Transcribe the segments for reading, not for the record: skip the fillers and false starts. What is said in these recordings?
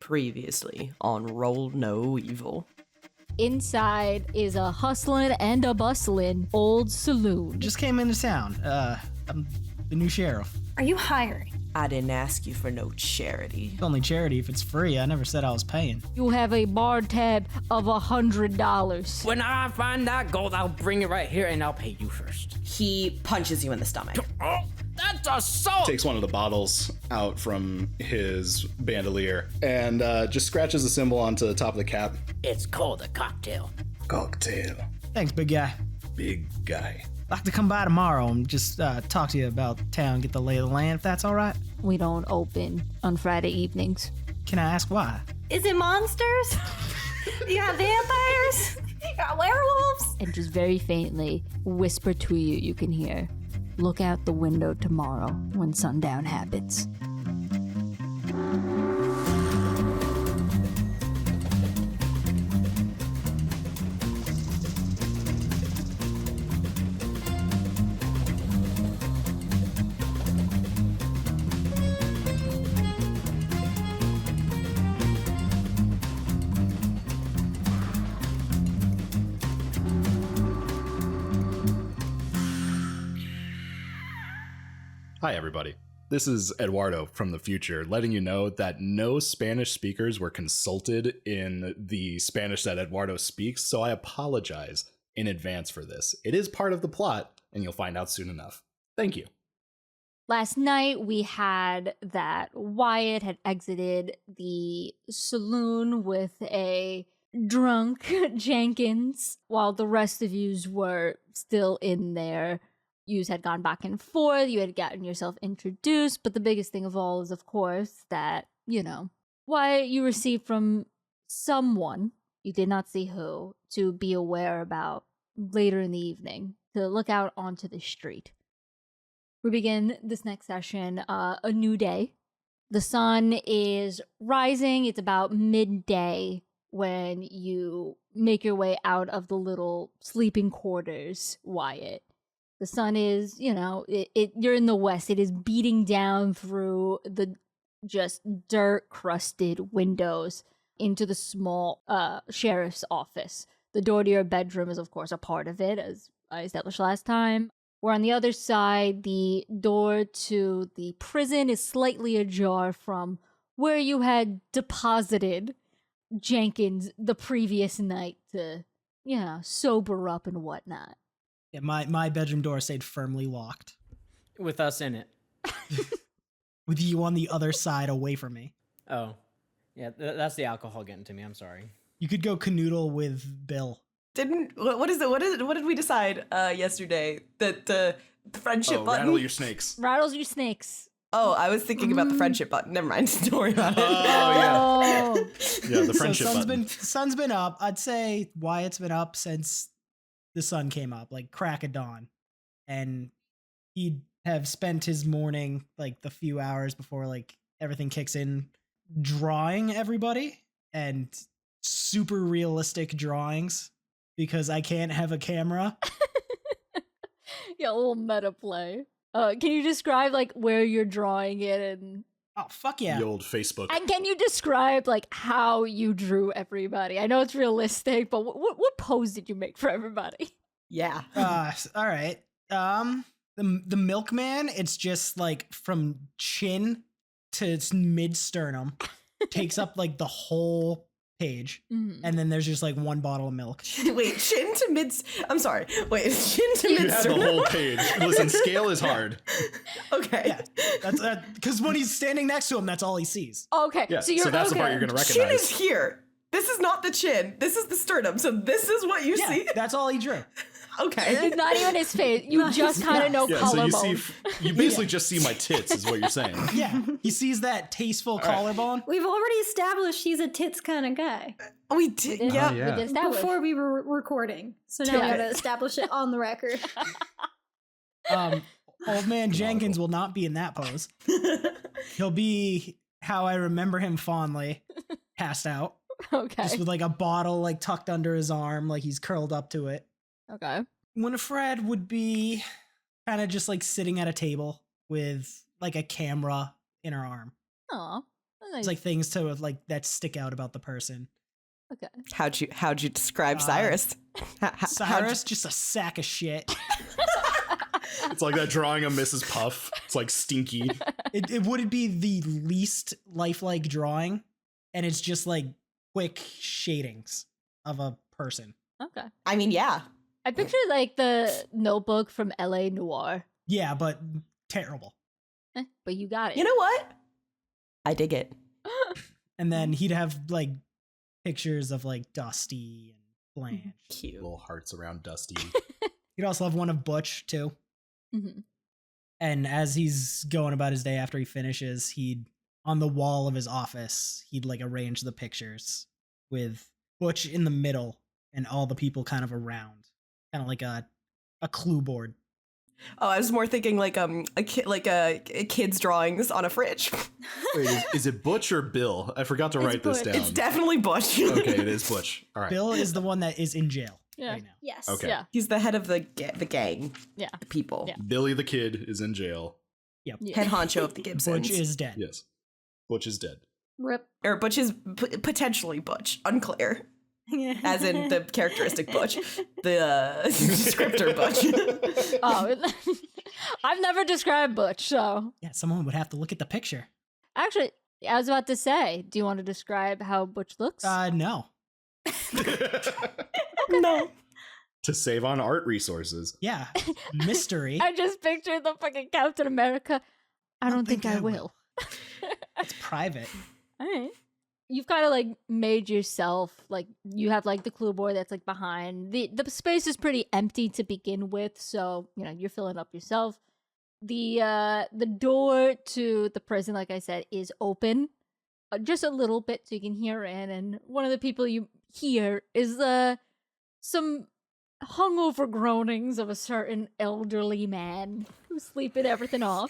Previously on Roll No Evil. Inside is a hustlin' and a bustlin' old saloon. Just came into town. I'm the new sheriff. Are you hiring? I didn't ask you for no charity. It's only charity if it's free. I never said I was paying. You have a bar tab of $100. When I find that gold, I'll bring it right here and I'll pay you first. He punches you in the stomach. Oh, that's assault! Takes one of the bottles out from his bandolier and just scratches the symbol onto the top of the cap. It's called a cocktail. Cocktail. Thanks, big guy. Big guy. I'd like to come by tomorrow and just talk to you about town, get the lay of the land, if that's all right. We don't open on Friday evenings. Can I ask why? Is it monsters? You got vampires? You got werewolves? And just very faintly whisper to you, you can hear, look out the window tomorrow when sundown happens. Hi, everybody. This is Eduardo from the future, letting you know that no Spanish speakers were consulted in the Spanish that Eduardo speaks, so I apologize in advance for this. It is part of the plot, and you'll find out soon enough. Thank you. Last night we had that Wyatt had exited the saloon with a drunk Jenkins, while the rest of yous were still in there. Yous had gone back and forth, you had gotten yourself introduced, but the biggest thing of all is, of course, that, Wyatt, you received from someone, you did not see who, to be aware about later in the evening, to look out onto the street. We begin this next session, a new day. The sun is rising, it's about midday when you make your way out of the little sleeping quarters, Wyatt. The sun is, you're in the west. It is beating down through the just dirt-crusted windows into the small sheriff's office. The door to your bedroom is, of course, a part of it, as I established last time. Where on the other side, the door to the prison is slightly ajar from where you had deposited Jenkins the previous night to, sober up and whatnot. Yeah, my bedroom door stayed firmly locked. With us in it. With you on the other side away from me. Oh. Yeah, that's the alcohol getting to me. I'm sorry. You could go canoodle with Bill. What did we decide yesterday? That the friendship button? Rattle your snakes. Rattles your snakes. Oh, I was thinking about the friendship button. Never mind. Don't worry about it. Oh, yeah. Yeah, the friendship button. Sun's been up. I'd say Wyatt's been up since the sun came up, like crack of dawn. And he'd have spent his morning, like the few hours before like everything kicks in, drawing everybody, and super realistic drawings because I can't have a camera. Yeah, a little meta play. Can you describe like where you're drawing it and Oh, fuck yeah. The old Facebook. And can you describe like how you drew everybody? I know it's realistic, but what pose did you make for everybody? Yeah. All right. The milkman, it's just like from chin to its mid sternum, takes up like the whole page, and then there's just like one bottle of milk. Wait, chin to mid. I'm sorry. Wait, chin to mid. You have the whole page. Listen, scale is hard. Okay. Yeah, that's because when he's standing next to him, that's all he sees. Okay, Yeah, so that's the part you're gonna recognize. Chin is here. This is not the chin. This is the sternum. So this is what you see. That's all he drew. Okay. It's not even his face. You just kind of know Yeah, so collarbone. you basically just see my tits, is what you're saying. Yeah, he sees that tasteful collarbone. We've already established he's a tits kind of guy We did. We did- Yeah. we did establish. before we were recording. So now we gotta establish it on the record. Old man Jenkins will not be in that pose. He'll be how I remember him fondly, passed out, Okay. just with like a bottle like tucked under his arm, like he's curled up to it. Okay. Winifred would be kind of just like sitting at a table with like a camera in her arm. Oh, It's like things to like that stick out about the person. Okay. How'd you describe Cyrus? Cyrus, just a sack of shit. It's like that drawing of Mrs. Puff. It's like stinky. It would be the least lifelike drawing, and it's just like quick shadings of a person. Okay. I mean, yeah. I picture like the Notebook from LA Noir. Yeah, but terrible. But you got it. You know what? I dig it. And then he'd have like pictures of like Dusty and Blanche. Cute. Little hearts around Dusty. He'd also have one of Butch too. Mhm. And as he's going about his day after he finishes, he'd on the wall of his office, he'd like arrange the pictures with Butch in the middle and all the people kind of around, kind of like a clue board. Oh, I was more thinking like a kid's drawings on a fridge. Wait, is it Butch or Bill? I forgot to write this Butch. down. It's definitely Butch. Okay, it is Butch. All right. Bill is the one that is in jail Yeah. right now. Yes. Okay. Yeah. He's the head of the gang. Yeah. The people. Yeah. Billy the kid is in jail. Yep. Yeah. Head honcho of the Gibsons. Butch is dead. Yes. Butch is dead. Rip. Or Butch is potentially Butch. Unclear. As in the characteristic Butch. The descriptor Butch. Oh, I've never described Butch, so Yeah, someone would have to look at the picture. actually, I was about to say, do you want to describe how Butch looks? No. No. To save on art resources. Yeah. Mystery. I just pictured the fucking Captain America. I don't think I will. It's private. All right. You've kind of like made yourself like you have like the clue board that's like behind the space is pretty empty to begin with, so you know you're filling up yourself. The door to the prison, like I said, is open just a little bit so you can hear in, and one of the people you hear is some hungover groanings of a certain elderly man who's sleeping everything off.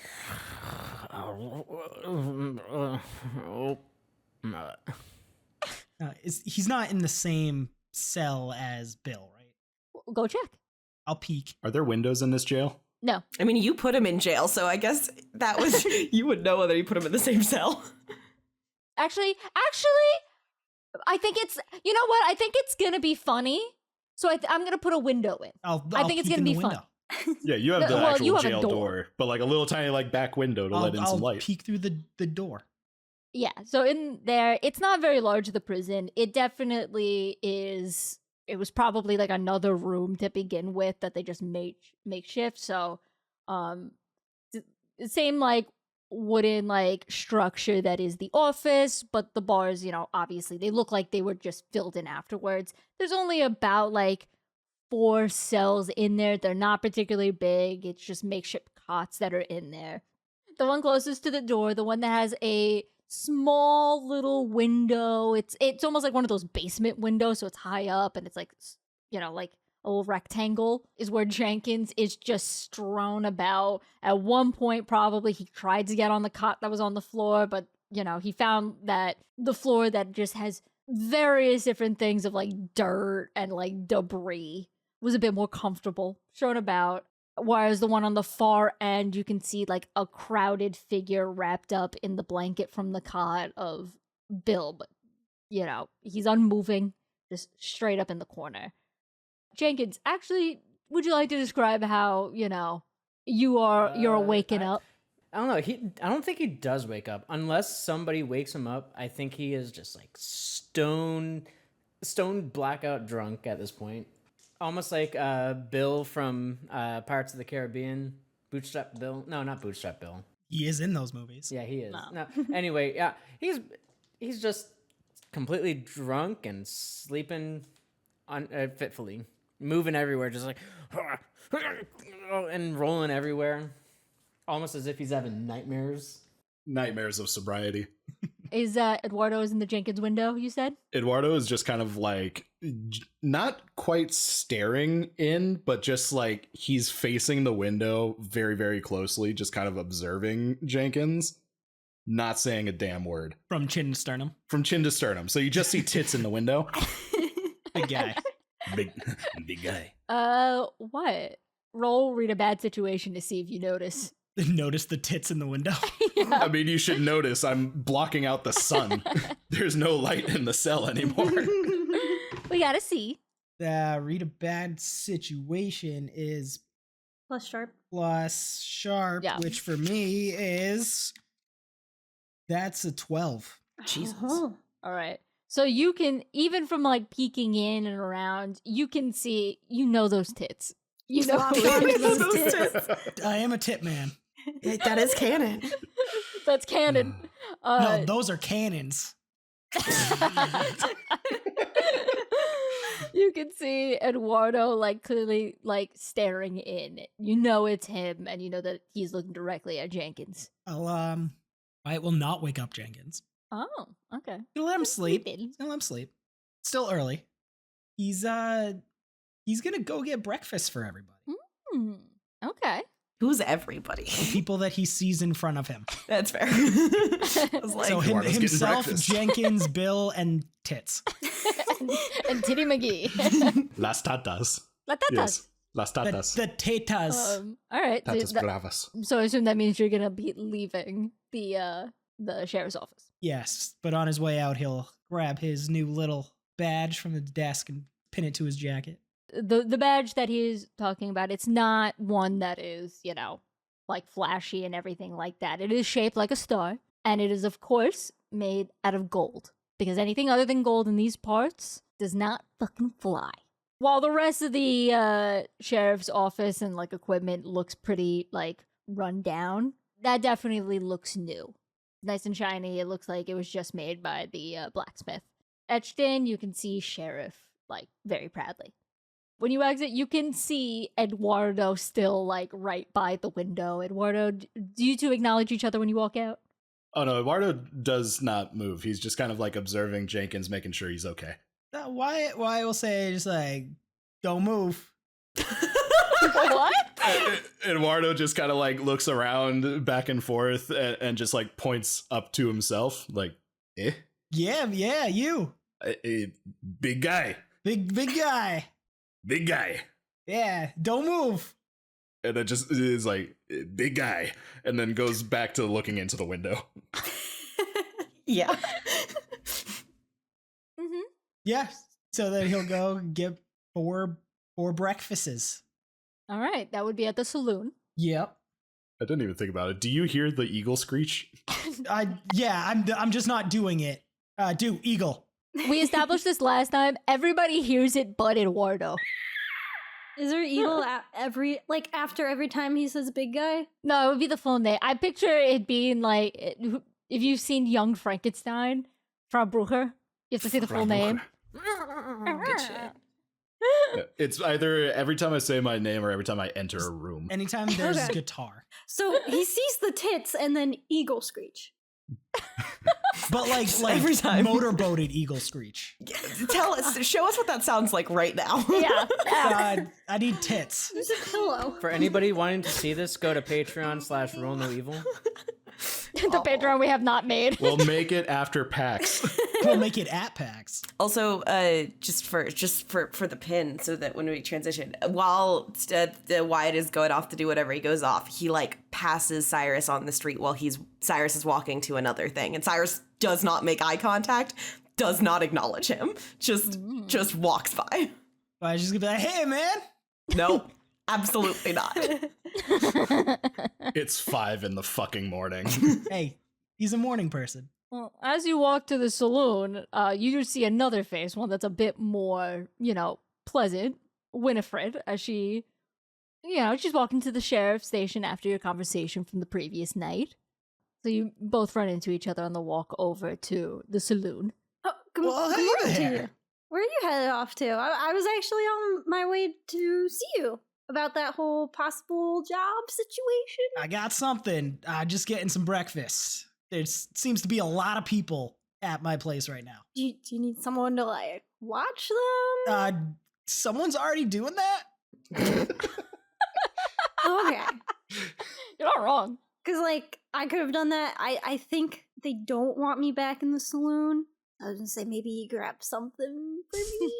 He's not in the same cell as Bill, right? Go check. I'll peek. Are there windows in this jail? No. I mean, you put him in jail, so I guess that was you would know whether you put him in the same cell. Actually, I think it's, you know what? I think it's gonna be funny. So I'm gonna put a window in. I'll think it's peek gonna in be the fun. window. Yeah, you have the Well, actual you have a jail door. door, but like a little tiny like back window to let in I'll some light. peek through the door. Yeah. So in there, it's not very large, the prison. It definitely is. It was probably like another room to begin with that they just makeshift. So, same like wooden like structure that is the office, but the bars, you know, obviously they look like they were just filled in afterwards. There's only about like 4 cells in there. They're not particularly big. It's just makeshift cots that are in there. The one closest to the door, the one that has a small little window. It's almost like one of those basement windows, so it's high up and it's like, you know, like a little rectangle, is where Jenkins is just strewn about. At one point, probably he tried to get on the cot that was on the floor, but you know, he found that the floor that just has various different things of like dirt and like debris was a bit more comfortable, shown about. Whereas the one on the far end, you can see like a crowded figure wrapped up in the blanket from the cot of Bill, but you know, he's unmoving, just straight up in the corner. Jenkins, actually, would you like to describe how, you know, you're waking up? I don't know. I don't think he does wake up unless somebody wakes him up. I think he is just like stone blackout drunk at this point. Almost like Bill from Pirates of the Caribbean. Bootstrap Bill. No, not Bootstrap Bill. He is in those movies. Yeah, he is. No. No. Anyway, yeah, he's just completely drunk and sleeping fitfully, moving everywhere, just like and rolling everywhere, almost as if he's having nightmares. Nightmares of sobriety. Is Eduardo's in the Jenkins window, you said? Eduardo is just kind of like not quite staring in, but just like he's facing the window very, very closely, just kind of observing Jenkins, not saying a damn word. From chin to sternum. From chin to sternum. So you just see tits in the window. Big guy. Big guy. What? Roll read a bad situation to see if you notice. Notice the tits in the window. I mean, you should notice I'm blocking out the sun. There's no light in the cell anymore. We gotta see. Read a bad situation is Plus sharp. plus sharp, Yeah. which for me is that's a 12. Jesus. Oh. All right. So you can, even from like peeking in and around, you can see, those tits. You He's know locked who it onto is. those tits. I am a tit man. That is canon. That's canon. No, those are cannons. You can see Eduardo like clearly like staring in. You know it's him, and you know that he's looking directly at Jenkins. I will not wake up Jenkins. Oh, okay. Gonna let him sleep. Sleeping. Gonna let him sleep. Still early. He's gonna go get breakfast for everybody. Hmm. Okay. Who's everybody? People that he sees in front of him. That's fair. I was like, So Eduardo's getting himself, breakfast. Jenkins, Bill, and Tits. and Titty McGee. Las tatas. La tatas. Yes. Las The, tatas. the tetas. All right. Tatas bravas. So I assume that means you're gonna be leaving the sheriff's office. Yes, but on his way out, he'll grab his new little badge from the desk and pin it to his jacket. The badge that he's talking about, it's not one that is, like flashy and everything like that. It is shaped like a star, and it is of course made out of gold, because anything other than gold in these parts does not fucking fly. While the rest of the sheriff's office and like equipment looks pretty like run down, that definitely looks new. Nice and shiny. It looks like it was just made by the blacksmith. Etched in, you can see sheriff like very proudly. When you exit, you can see Eduardo still like right by the window. Eduardo, do you two acknowledge each other when you walk out? Oh no, Eduardo does not move. He's just kind of like observing Jenkins, making sure he's okay. Wyatt will say just like, don't move. What? Eduardo just kind of like looks around back and forth and just like points up to himself, like, eh? Yeah, you. Big guy. Big guy. Big guy. Yeah, don't move. And it just is like, big guy. And then goes back to looking into the window. yeah. Mm-hmm. Yeah, so then he'll go get four breakfasts. All right, that would be at the saloon. Yep. I didn't even think about it. Do you hear the eagle screech? I'm just not doing it. Do eagle. We established this last time. Everybody hears it but Eduardo. Is there eagle after every time he says big guy? No, it would be the full name. I picture it being like, if you've seen Young Frankenstein, Frau Brucher, you have to say the full name. Good shit. It's either every time I say my name or every time I enter a room. Anytime there's Okay. guitar. So he sees the tits and then eagle screech. But like Every time. motorboated eagle screech. Tell us, show us what that sounds like right now. Yeah. I need tits. There's a pillow. For anybody wanting to see this, go to Patreon/Roll No Evil. The Patreon we have not made. We'll make it after PAX. We'll make it at PAX. Also, just for the pin, so that when we transition, while the Wyatt is going off to do whatever he goes off, he like passes Cyrus on the street while Cyrus is walking to another thing, and Cyrus does not make eye contact, does not acknowledge him, just walks by. I just gonna be like, hey man. Nope, absolutely not. It's 5 in the fucking morning. Hey, he's a morning person. Well, as you walk to the saloon, you do see another face, one that's a bit more, pleasant. Winifred, as she's walking to the sheriff's station after your conversation from the previous night. So you both run into each other on the walk over to the saloon. Oh, Well, good hey morning to there. you. Where are you headed off to? I was actually on my way to see you about that whole possible job situation. I got something. Just getting some breakfast. There seems to be a lot of people at my place right now. Do you need someone to like watch them? Someone's already doing that? Okay. You're not wrong. Because, like, I could have done that. I think they don't want me back in the saloon. I was going to say maybe you grab something for me.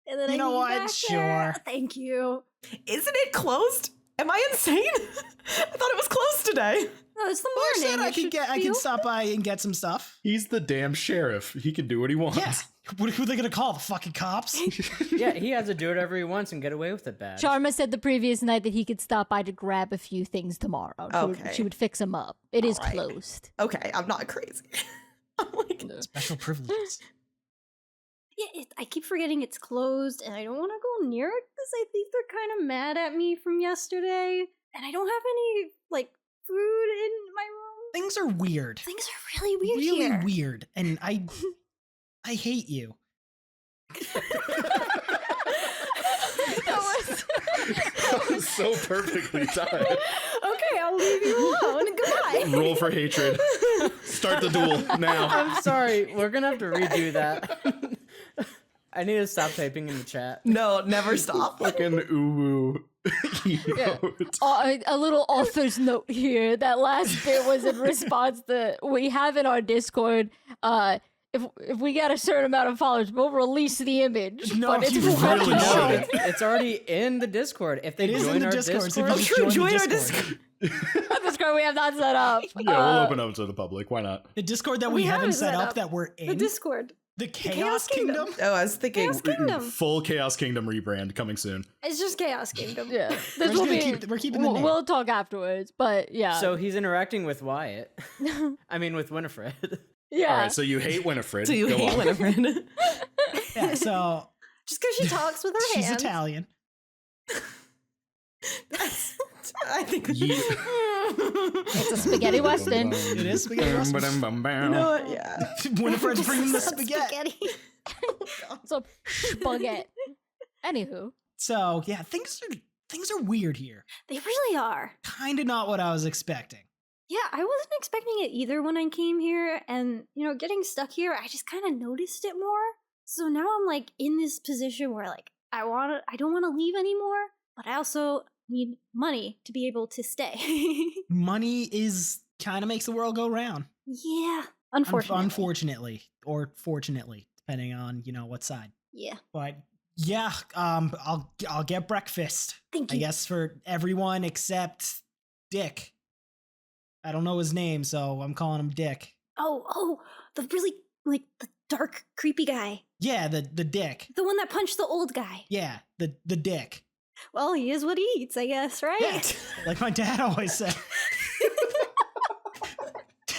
And then You I know meet what? back Sure. there. Thank you. Isn't it closed Am I insane? I thought it was closed today. No, it's the I morning. said I could stop by and get some stuff. He's the damn sheriff. He can do what he wants. Yeah. Who are they gonna call? The fucking cops? Yeah, he has to do whatever he wants and get away with it bad. Sharma said the previous night that he could stop by to grab a few things tomorrow. Okay. She would fix them up. It is Alright. closed. Okay, I'm not crazy. I'm like, Special privileges. Yeah, I keep forgetting it's closed, and I don't want to go near it because I think they're kind of mad at me from yesterday, and I don't have any like food in my room. Things are weird. Things are really weird Really here. weird. And I hate you. That was so perfectly timed. Okay, I'll leave you alone. Goodbye. Roll for hatred. Start the duel now. I'm sorry. We're going to have to redo that. I need to stop typing in the chat. no, never stop. Fucking uwu. A little author's note here. That last bit was in response to we have in our Discord. If we get a certain amount of followers, we'll release the image. No, but it's you fucking really hard. shouldn't. It's already in the Discord. If they It is join in the our Discord, so Discord, if you just Join the our Discord. Discord. Discord we have not set up. Yeah, we'll open up to the public. Why not? The Discord that We we haven't haven't set set up up. that we're in. The Discord. The Chaos Kingdom? Oh, I was thinking. Chaos Kingdom. Full Chaos Kingdom rebrand coming soon. It's just Chaos Kingdom. Yeah, We're this will just be. gonna we're keeping the name. We'll talk afterwards, but yeah. so he's interacting with Wyatt. I mean, with Winifred. yeah. All right, so you hate Winifred. Do you Go hate on. Winifred? Yeah, so Just because she talks with her she's hands. Italian. I think. It's a spaghetti western. It is spaghetti western. You know what? Yeah. Winifred's bringing the spaghetti. So spaghetti. Anywho, So yeah, things are weird here. They really are. Kind of not what I was expecting. Yeah, I wasn't expecting it either when I came here, and getting stuck here, I just kind of noticed it more. So now I'm like in this position where like I don't want to leave anymore, but I also need money to be able to stay. Money is kind of makes the world go round. Yeah, unfortunately. Unfortunately, or fortunately, depending on what side. Yeah. But yeah, I'll get breakfast. Thank I you. guess for everyone except Dick. I don't know his name, so I'm calling him Dick. Oh, the really like the dark, creepy guy, Yeah, the Dick. the one that punched the old guy. Yeah, the Dick. Well, he is what he eats, I guess, right? Yeah, like my dad always said.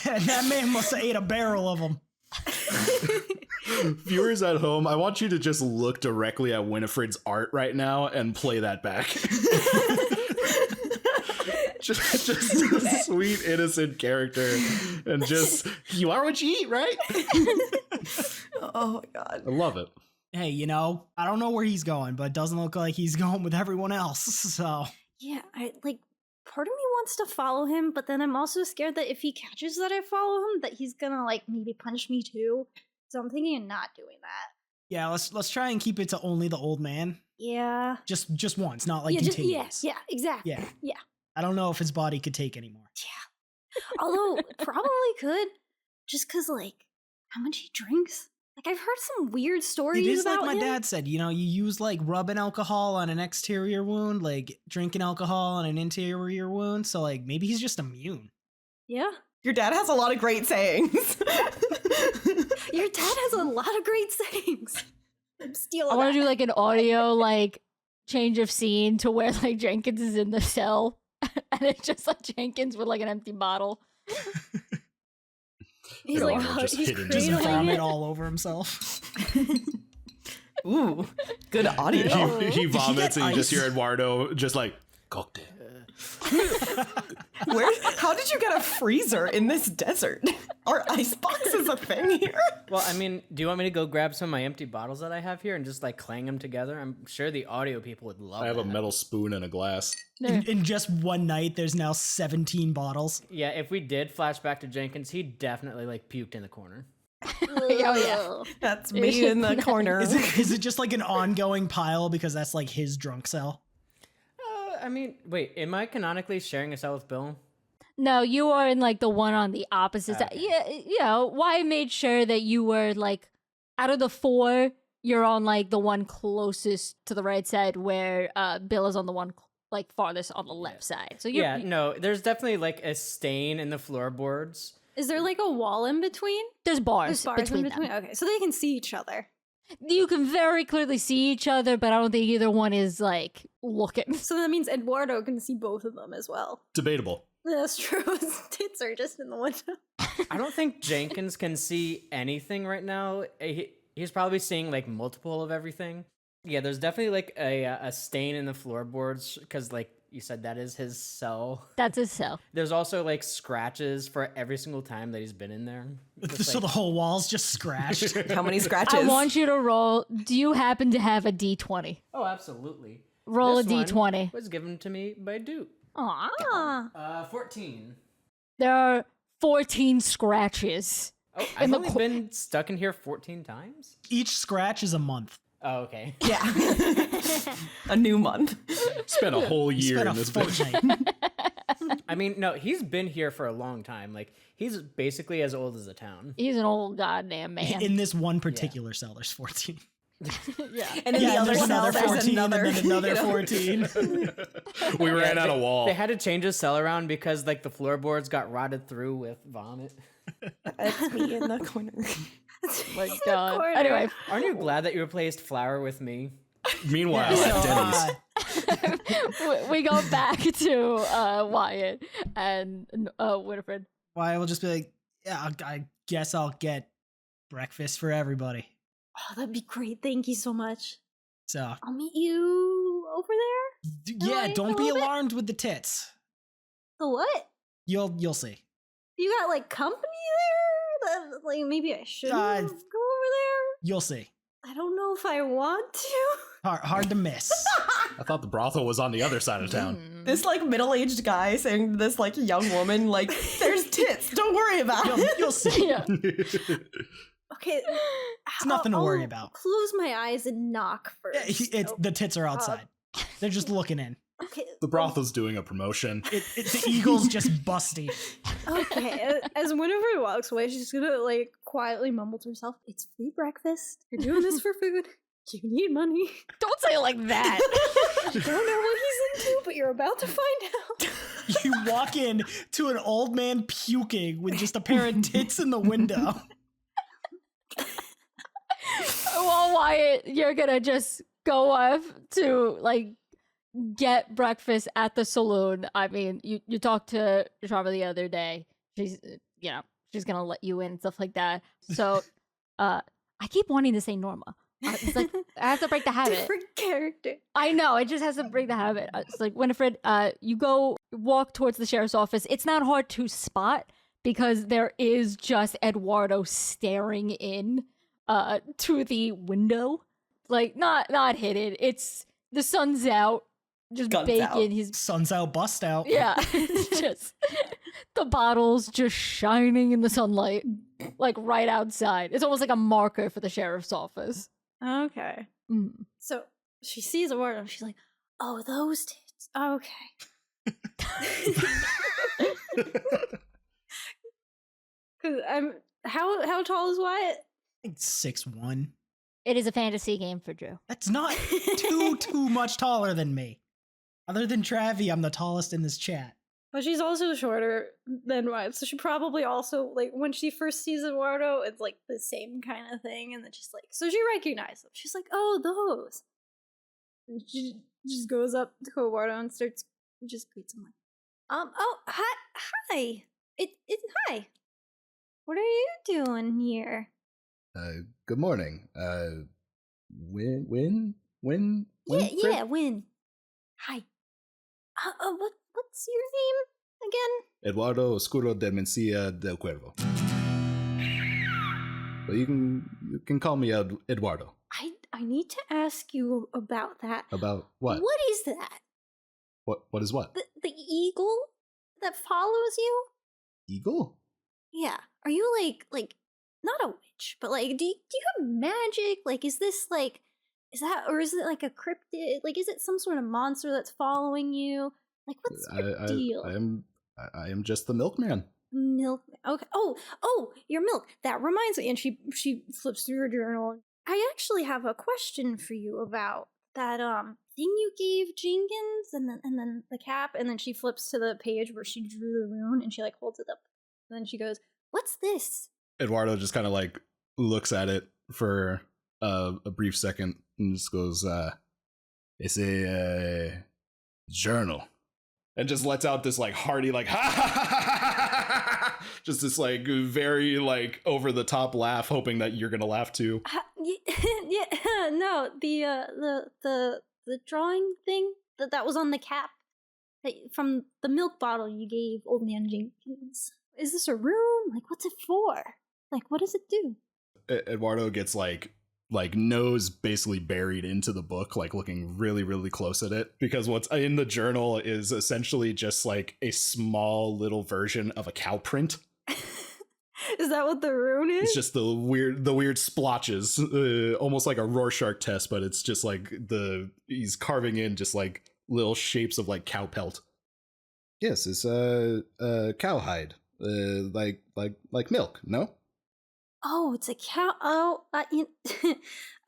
That man must have ate a barrel of them. Viewers at home, I want you to just look directly at Winifred's art right now and play that back. just a sweet, innocent character. And just, you are what you eat, right? Oh my god. I love it. Hey, I don't know where he's going, but it doesn't look like he's going with everyone else, so. Yeah, part of me wants to follow him, but then I'm also scared that if he catches that I follow him, that he's gonna maybe punch me too. So I'm thinking of not doing that. Yeah, let's try and keep it to only the old man. Yeah. Just once, not like yeah, continuous. yeah, exactly. Yeah. Yeah. I don't know if his body could take anymore. Although probably could, just cause how much he drinks. I've heard some weird stories It is about like my him. dad said, you use rubbing alcohol on an exterior wound, like drinking alcohol on an interior wound. So maybe he's just immune. Yeah. Your dad has a lot of great sayings. Your dad has a lot of great sayings. I'm stealing I want that. to do an audio change of scene to where Jenkins is in the cell and it's just Jenkins with an empty bottle. He's Go like, on, just he's hidden. Just cradling vomit it. all over himself. Ooh, good audio. He vomits and you just ice? hear Eduardo just cocktail. How did you get a freezer in this desert? Are ice boxes a thing here? Well, I mean, do you want me to go grab some of my empty bottles that I have here and just clang them together? I'm sure the audio people would love I have a that. metal spoon and a glass. In just one night, there's now 17 bottles. Yeah, if we did flash back to Jenkins, he definitely Oh puked in the corner. yeah. That's me in the corner. Is it just an ongoing pile because that's his drunk cell? I mean, wait, am I canonically sharing a cell with Bill? No, you are in the one on the opposite side. Yeah, Wyatt made sure that you were out of the four, you're on the one closest to the right side where Bill is on the one like farthest on the left side. So Yeah, no, there's definitely like a stain in the floorboards. Is there like a wall in between? there's bars, There's bars between in between. them. Okay, so they can see each other. You can very clearly see each other, but I don't think either one is like looking. So that means Eduardo can see both of them as well. Debatable. That's true. His tits are just in the window. I don't think Jenkins can see anything right now. He's probably seeing like multiple of everything. Yeah, there's definitely like a stain in the floorboards because, like you said, that is his cell. That's his cell. There's also like scratches for every single time that he's been in there. Just, So like- the whole wall's just scratched. How many scratches? I want you to roll. Do you happen to have a D20? Oh, absolutely. Roll This a one D20. was given to me by Duke. Ah. 14. There are 14 scratches. Oh, I've the only co- been stuck in here 14 times? Each scratch is a month. Oh, okay. Yeah. A new month. Spent a whole You year spent in a this bitch. fortnight. I mean, no, he's been here for a long time. Like, he's basically as old as the town. He's an old goddamn man. In this one particular cell, there's 14. yeah. And in Yeah, the and other there's cell, another there's 14 another, and then another you know? 14. We ran out of wall. They had to change his cell around because, like, the floorboards got rotted through with vomit. That's me in the corner. My God. corner. Anyway, Aren't you glad that you replaced flour with me? Meanwhile, So, at Denny's. we go back to Wyatt and Winifred. Why will just be like, yeah, I guess I'll get breakfast for everybody. Oh, that'd be great. Thank you so much. So, I'll meet you over there. yeah, Alright, don't a be little bit. alarmed with the tits. The what? You'll see. You got like company there? That, like maybe I shouldn't Uh, go over there. You'll see. I don't know if I want to. Hard to miss. I thought the brothel was on the other side of town. This like middle-aged guy saying to this like young woman, like, there's tits, don't worry about it. You'll see. Yeah. Okay. It's nothing to worry about. Close my eyes and knock first. The tits are outside. They're just looking in. Okay. The brothel's doing a promotion. The eagle's just busty. Okay. As Winifred walks away, she's gonna like quietly mumble to herself, "It's free breakfast. You're doing this for food. You need money. Don't say it like that. You don't know what he's into, but you're about to find out." You walk in to an old man puking with just a pair of tits in the window. Well, Wyatt, you're gonna just go off to like get breakfast at the saloon. I mean, you talked to Sharma the other day. She's she's gonna let you in and stuff like that. So I keep wanting to say Norma. It's like I have to break the habit. Different character. I know, it just has to break the habit. It's like, Winifred, you go walk towards the sheriff's office. It's not hard to spot because there is just Eduardo staring in to the window. Like, not hidden. It's the sun's out, just Guns baking out. his Sun's out, bust out. yeah. It's just the bottles just shining in the sunlight, like right outside. It's almost like a marker for the sheriff's office. Okay. Mm. So she sees a word and she's like, "Oh, those tits. Okay." Cause I'm how tall is Wyatt? I think 6'1". It is a fantasy game for Drew. That's not too much taller than me. Other than Travi, I'm the tallest in this chat. But she's also shorter than Wyatt, so she probably also like when she first sees Eduardo, it's like the same kind of thing, and then she's like, so she recognizes them. She's like, "Oh, those." And she just goes up to Eduardo and starts just greets him like, "Oh, hi, it's hi. What are you doing here?" Good morning. Win? Yeah, Win. Hi. What's your name again? Eduardo Oscuro de Mencia del Cuervo. But you can call me Eduardo. I need to ask you about that. About what? What is that? What is what? The eagle that follows you? Eagle? Yeah. Are you like not a witch, but like do you have magic? Like is this like is it like a cryptid? Like is it some sort of monster that's following you? Like what's your deal? I am just the milkman. Milk. Okay. Oh, your milk. That reminds me. And she flips through her journal. I actually have a question for you about that thing you gave Jenkins, and then the cap, and then she flips to the page where she drew the rune, and she like holds it up, and then she goes, "What's this?" Eduardo just kind of like looks at it for a brief second and just goes, "It's a journal," and just lets out this like hearty like ha ha ha ha ha, just this like very like over the top laugh, hoping that you're gonna laugh too. Yeah, no, the drawing thing that was on the cap from the milk bottle you gave Old Man Jenkins. Is this a room? Like, what's it for? Like, what does it do? Eduardo gets like nose basically buried into the book, like looking really, really close at it, because what's in the journal is essentially just like a small little version of a cow print. Is that what the rune is? It's just the weird splotches, almost like a Rorschach test, but it's just like he's carving in just like little shapes of like cow pelt. Yes, it's cowhide, like milk. No. Oh, it's a cow. Oh,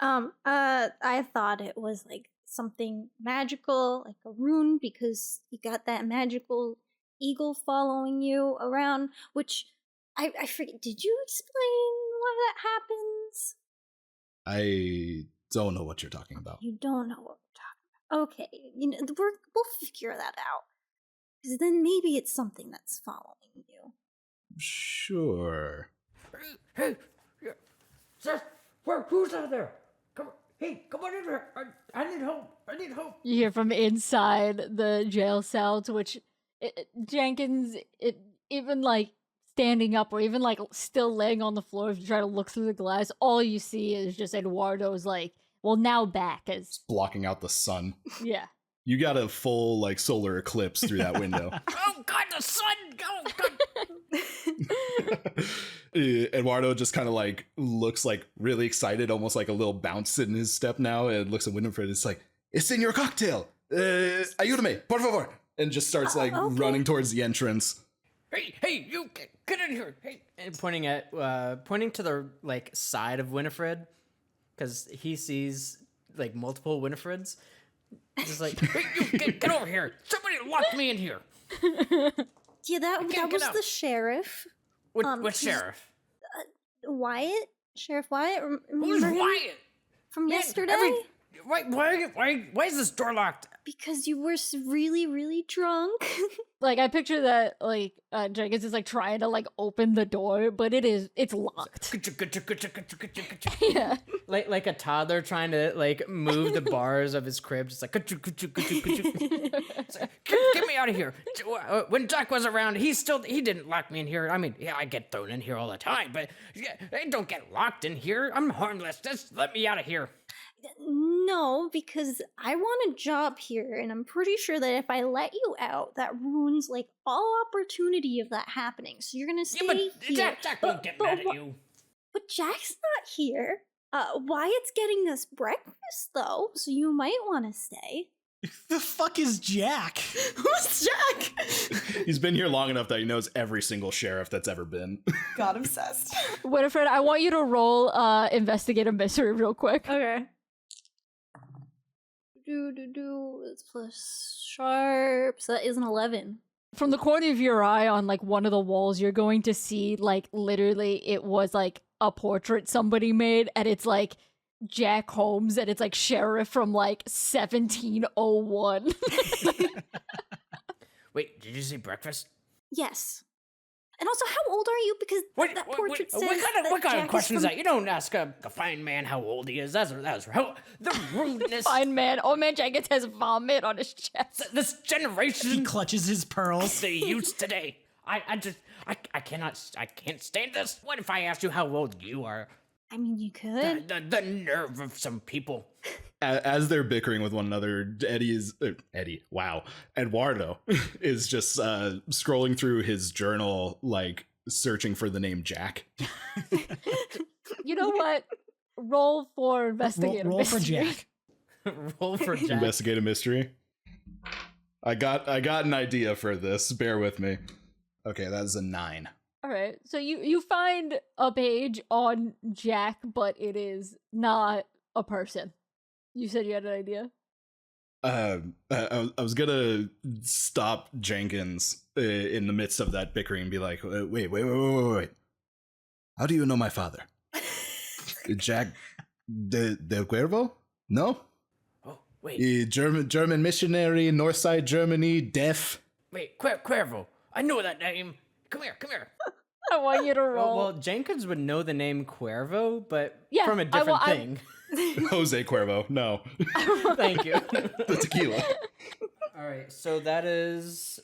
I thought it was like something magical, like a rune, because you got that magical eagle following you around, which I forget. Did you explain why that happens? I don't know what you're talking about. You don't know what we're talking about. Okay, we'll figure that out. Because then maybe it's something that's following you. Sure. Hey, Seth, who's out there? Come on in here. I need help. You hear from inside the jail cell, to which Jenkins, even like standing up or even like still laying on the floor, if you try to look through the glass, all you see is just Eduardo's like, well, now back as Blocking out the sun. yeah. You got a full like solar eclipse through that window. Oh God, the sun! Oh God. Eduardo just kind of like looks like really excited, almost like a little bounce in his step now, and looks at Winifred. It's like, "It's in your cocktail. Ayúdame, por favor," and just starts like okay. running towards the entrance. Hey, you get in here. Hey, and pointing to the like side of Winifred, because he sees like multiple Winifreds. Just like, hey, you get over here. Somebody locked me in here. Yeah, that was out. the sheriff. What sheriff? Wyatt? Sheriff Wyatt? Who's Remember him Wyatt? from Man, yesterday? Why is this door locked? Because you were really, really drunk. Like I picture that like Jenkins is like trying to like open the door, but it's locked. Yeah. Like a toddler trying to like move the bars of his crib, just like It's like, get me out of here. When Jack was around, he didn't lock me in here. I mean, yeah, I get thrown in here all the time, but I don't get locked in here. I'm harmless. Just let me out of here. No, because I want a job here, and I'm pretty sure that if I let you out, that ruins like all opportunity of that happening. So you're gonna stay here. Jack won't get mad at you. But Jack's not here. Wyatt's getting us breakfast though, so you might want to stay. The fuck is Jack? Who's Jack? He's been here long enough that he knows every single sheriff that's ever been. God obsessed. Winifred, I want you to roll investigate a mystery real quick. Okay. It's plus sharp, so that is an 11. From the corner of your eye on like one of the walls, you're going to see like literally it was like a portrait somebody made, and it's like Jack Holmes, and it's like sheriff from like 1701. Wait, did you see breakfast? Yes. And also, how old are you? Because that portrait says what kind Jack of question is from... that? You don't ask a fine man how old he is. That's how the rudeness. Fine man. Old man Jenkins has vomit on his chest. This generation. He clutches his pearls. The youth today. I can't stand this. What if I asked you how old you are? I mean, you could. The nerve of some people. As they're bickering with one another, Eduardo is just scrolling through his journal, like searching for the name Jack. You know what? Roll for investigate. Roll for Jack. Roll for Jack. Investigate a mystery. I got an idea for this. Bear with me. Okay, that is a 9. All right. So you find a page on Jack, but it is not a person. You said you had an idea. I was gonna stop Jenkins in the midst of that bickering and be like, wait. How do you know my father? Jack del Cuervo? No? Oh, wait. German missionary, Northside Germany, deaf. Wait, Cuervo. I know that name. Come here. I want you to roll. Well, Jenkins would know the name Cuervo, but Yeah, from a different I- thing. Jose Cuervo, no. Thank you. The tequila. All right, so that is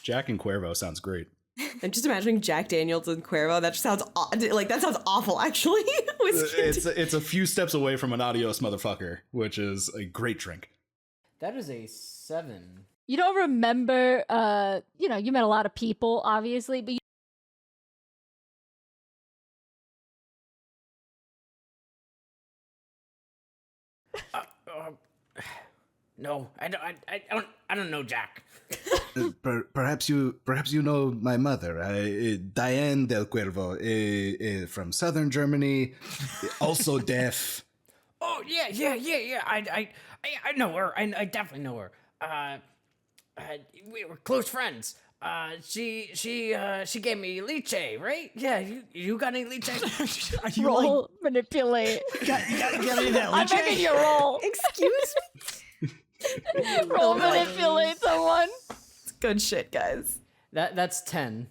Jack and Cuervo sounds great. I'm just imagining Jack Daniels and Cuervo. That just sounds that sounds awful. Actually, It's a few steps away from an adios motherfucker, which is a great drink. that is a 7. You don't remember, you met a lot of people, obviously, but No, I don't know Jack. Perhaps you know my mother, Diane del Cuervo, from southern Germany, also deaf. Oh yeah. I know her. I definitely know her. We were close friends. She gave me leche, right? Yeah, you got any leche? Are you roll manipulate. you got any of that I'm leche? making you roll. Excuse me. Roll manipulate someone. It's good shit, guys. That's 10.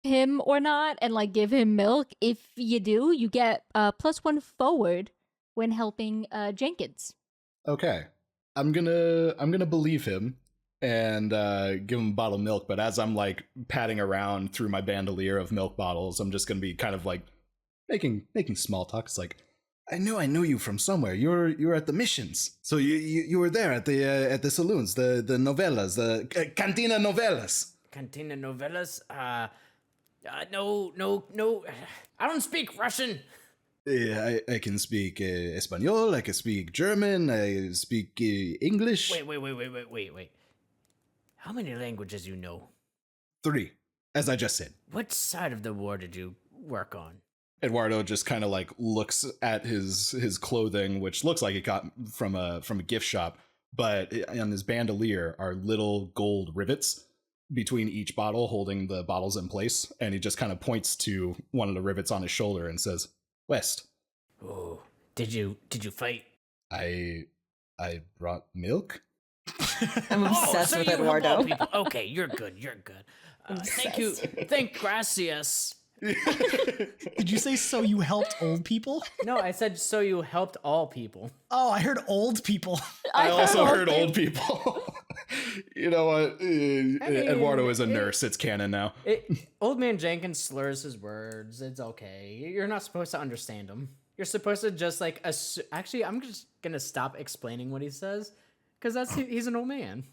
Him or not, and like give him milk. If you do, you get +1 forward when helping Jenkins. Okay, I'm gonna believe him and give him a bottle of milk. But as I'm like patting around through my bandolier of milk bottles, I'm just gonna be kind of like making small talk. It's like, I knew you from somewhere. You're at the missions, so you were there at the saloons, the novellas, the cantina novellas. Cantina novellas. No. I don't speak Russian. I can speak Espanol. I can speak German. I speak English. Wait. How many languages you know? 3, as I just said. What side of the war did you work on? Eduardo just kind of like looks at his clothing, which looks like it got from a gift shop, but on his bandolier are little gold rivets between each bottle, holding the bottles in place. And he just kind of points to one of the rivets on his shoulder and says, "West." Oh, did you fight? I brought milk. I'm obsessed so with you help Eduardo. all people. Okay, you're good. Thank you. Thank gracias. Did you say so you helped old people? No, I said so you helped all people. Oh, I heard old people. I also heard old people. You know what? Eduardo is a nurse. It's canon now. Old man Jenkins slurs his words. It's okay. You're not supposed to understand him. You're supposed to just like actually, I'm just gonna stop explaining what he says because he's an old man.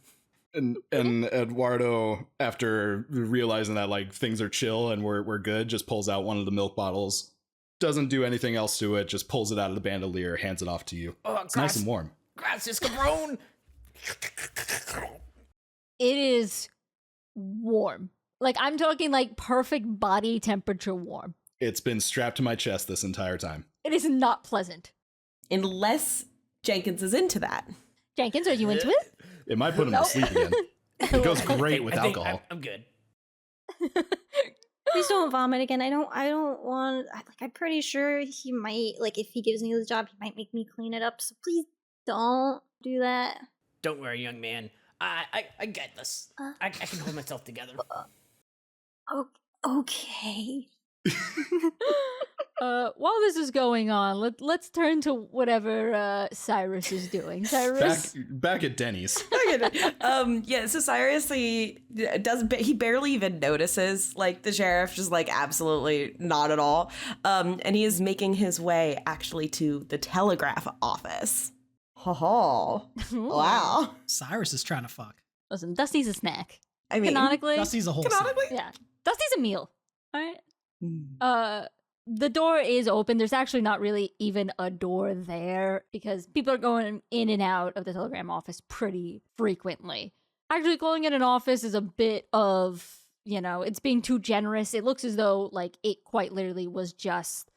And Eduardo, after realizing that like things are chill and we're good, just pulls out one of the milk bottles. Doesn't do anything else to it. Just pulls it out of the bandolier, hands it off to you. Oh, it's nice and warm. Gracias, cabron. It is warm. Like I'm talking like perfect body temperature warm. It's been strapped to my chest this entire time. It is not pleasant. Unless Jenkins is into that. Jenkins, are you into it? It might put him to sleep again. It goes great with I think alcohol. I'm good. Please don't vomit again. I don't want. I'm pretty sure he might. Like, if he gives me the job, he might make me clean it up. So please don't do that. Don't worry, young man. I get this. I can hold myself together. Okay. While this is going on, let's turn to whatever Cyrus is doing. Cyrus, Back at Denny's. Yeah, so Cyrus, he barely even notices like the sheriff, just like absolutely not at all. And he is making his way actually to the telegraph office. Oh, wow. Cyrus is trying to fuck. listen, Dusty's a snack. I mean, Canonically, Dusty's a whole canonically, yeah, Dusty's a meal. All right. Hmm. The door is open. There's actually not really even a door there because people are going in and out of the telegram office pretty frequently. Actually, calling it an office is a bit of, it's being too generous. It looks as though, like, it quite literally was just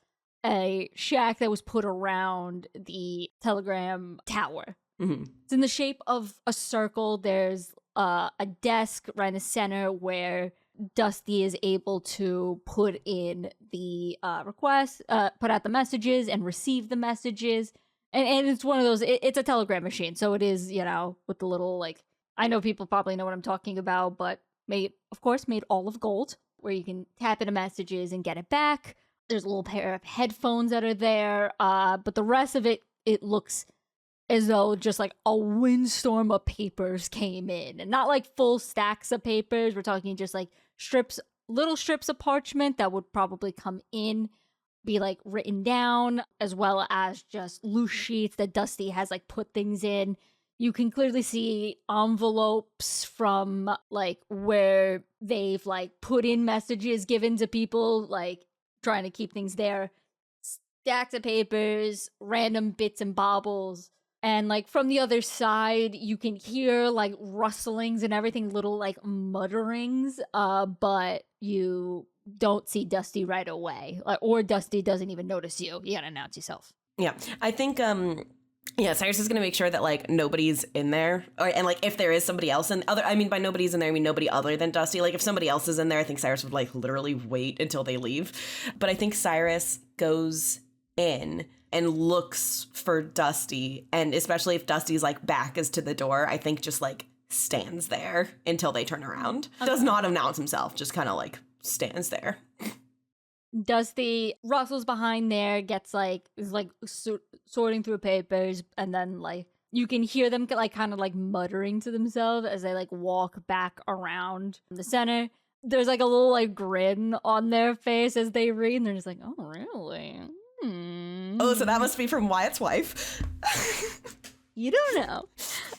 a shack that was put around the telegram tower. Mm-hmm. It's in the shape of a circle. There's a desk right in the center where Dusty is able to put in the requests, put out the messages, and receive the messages. And it's one of those, it's a telegram machine. So it is, with the little, I know people probably know what I'm talking about, but made all of gold, where you can tap into messages and get it back. There's a little pair of headphones that are there. But the rest of it looks as though just like a windstorm of papers came in. And not like full stacks of papers. We're talking just like little strips of parchment that would probably come in, be like written down, as well as just loose sheets that Dusty has like put things in. You can clearly see envelopes from like where they've like put in messages given to people, like trying to keep things there. Stacks of papers, random bits and bobbles. And like from the other side, you can hear like rustlings and everything, little like mutterings, but you don't see Dusty right away. Or Dusty doesn't even notice you. You gotta announce yourself. Yeah, I think Cyrus is gonna make sure that like nobody's in there, and like if there is somebody else by nobody's in there, I mean nobody other than Dusty. Like if somebody else is in there, I think Cyrus would like literally wait until they leave. But I think Cyrus goes in and looks for Dusty, and especially if Dusty's like back is to the door, I think just like stands there until they turn around. Okay. Does not announce himself, just kind of like stands there. Dusty rustles behind there, is sorting through papers, and then like you can hear them like kind of like muttering to themselves as they like walk back around the center. There's like a little like grin on their face as they read, and they're just like, "Oh, really? Oh, so that must be from Wyatt's wife." You don't know.